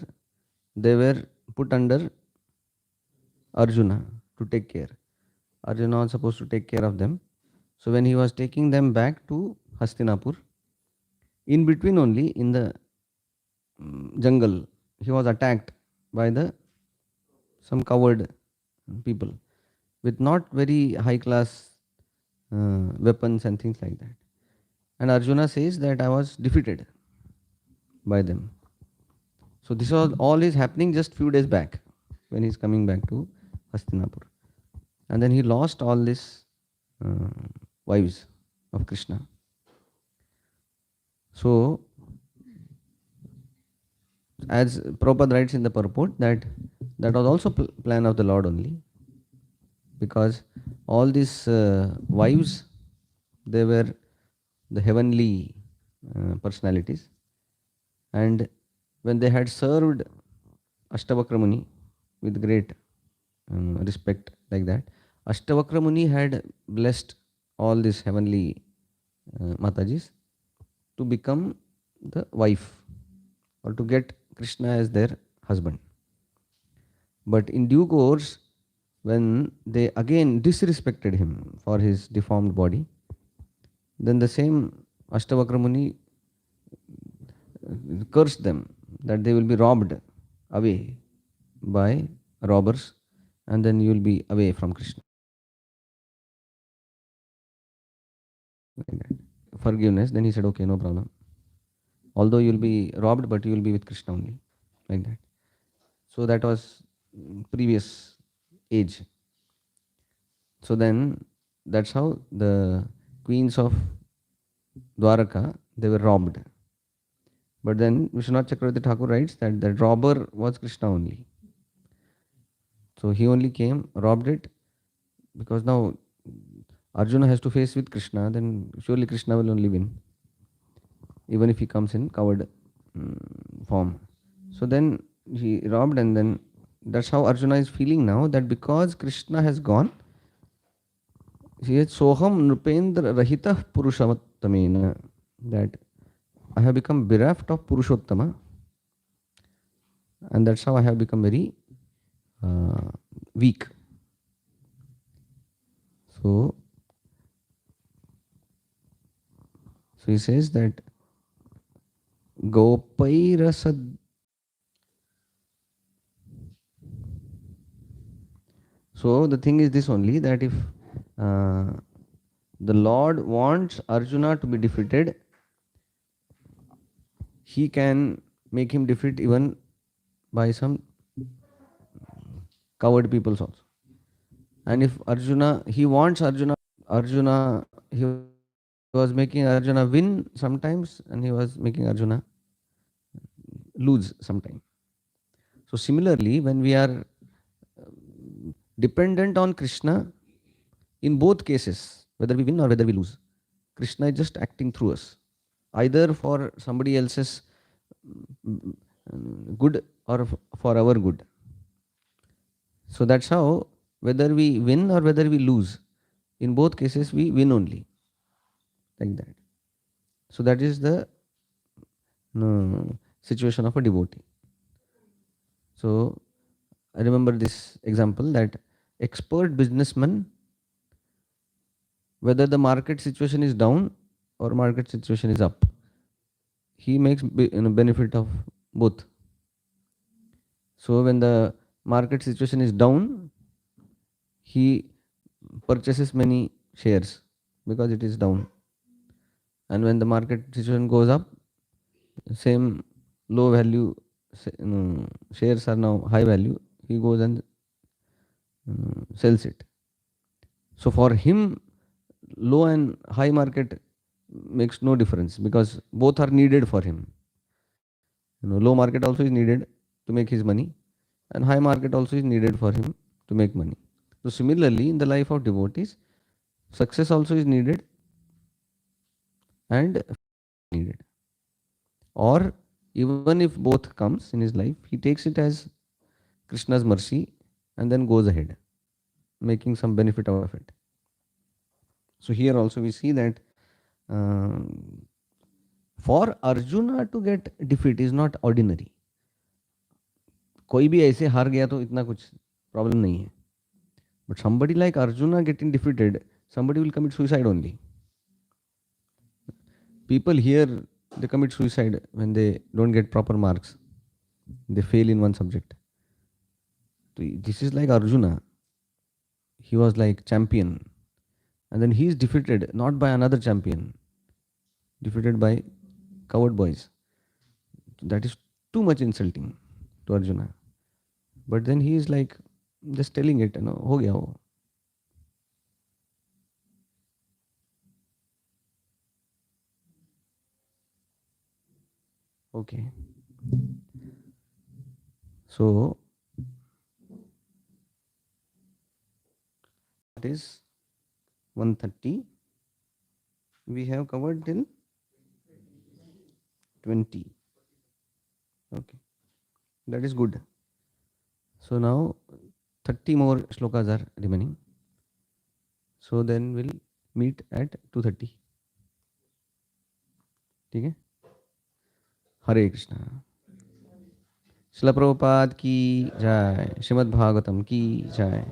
They were put under Arjuna to take care. Arjuna was supposed to take care of them. So when he was taking them back to Hastinapur, in between only in the jungle, he was attacked by some coward people with not very high class weapons and things like that. And Arjuna says that I was defeated by them. So this was all is happening just few days back when he's coming back to Hastinapur. And then he lost all these wives of Krishna. So, as Prabhupada writes in the purport, that was also plan of the Lord only, because all these wives, they were the heavenly personalities, and when they had served Ashtavakra Muni with great respect like that, Ashtavakra Muni had blessed all these heavenly Matajis to become the wife or to get Krishna as their husband. But in due course, when they again disrespected him for his deformed body, then the same Ashtavakra Muni cursed them that they will be robbed away by robbers, and then you will be away from Krishna. Forgiveness. Then he said, okay, no problem. Although you will be robbed, but you will be with Krishna only. Like that. So that was previous age. So then that's how the queens of Dwaraka, they were robbed. But then Vishwanath Chakravarti Thakur writes that the robber was Krishna only. So he only came, robbed it, because now Arjuna has to face with Krishna, then surely Krishna will only win, even if he comes in coward form. So then he robbed, and then that's how Arjuna is feeling now, that because Krishna has gone, he says, Soham Nrupendra Rahitah Purushattamena, that I have become bereft of Purushottama, and that's how I have become very weak. So he says that Gopaira So the thing is this only, that if the Lord wants Arjuna to be defeated, he can make him defeat even by some coward peoples also. And if Arjuna, he wants Arjuna, he was making Arjuna win sometimes, and he was making Arjuna lose sometimes. So similarly, when we are dependent on Krishna, in both cases, whether we win or whether we lose, Krishna is just acting through us, either for somebody else's good or for our good. So that's how, whether we win or whether we lose, in both cases we win only, like that. So that is the situation of a devotee. So I remember this example, that expert businessman, whether the market situation is down or market situation is up, he makes benefit of both. So when the market situation is down, he purchases many shares because it is down. And when the market situation goes up, same low value shares are now high value, he goes and sells it. So for him, low and high market makes no difference, because both are needed for him. Low market also is needed to make his money, and high market also is needed for him to make money. So similarly, in the life of devotees, success also is needed and needed. Or even if both comes in his life, he takes it as Krishna's mercy and then goes ahead, making some benefit out of it. So here also we see that for Arjuna to get defeat is not ordinary. कोई भी ऐसे हार गया तो इतना कुछ problem नहीं है. But somebody like Arjuna getting defeated, somebody will commit suicide only. People here, they commit suicide when they don't get proper marks. They fail in one subject. So this is like Arjuna. He was like champion. And then he is defeated not by another champion, defeated by coward boys. That is too much insulting to Arjuna. But then he is like just telling it, ho gaya wo. Okay. So that is 130. We have covered till 20. Okay. That is good. So now 30 more shlokas are remaining. So then we'll meet at 2:30. ठीक है? हरे कृष्णा. श्रील प्रभुपाद की जय. श्रीमद् भागवतम की जय.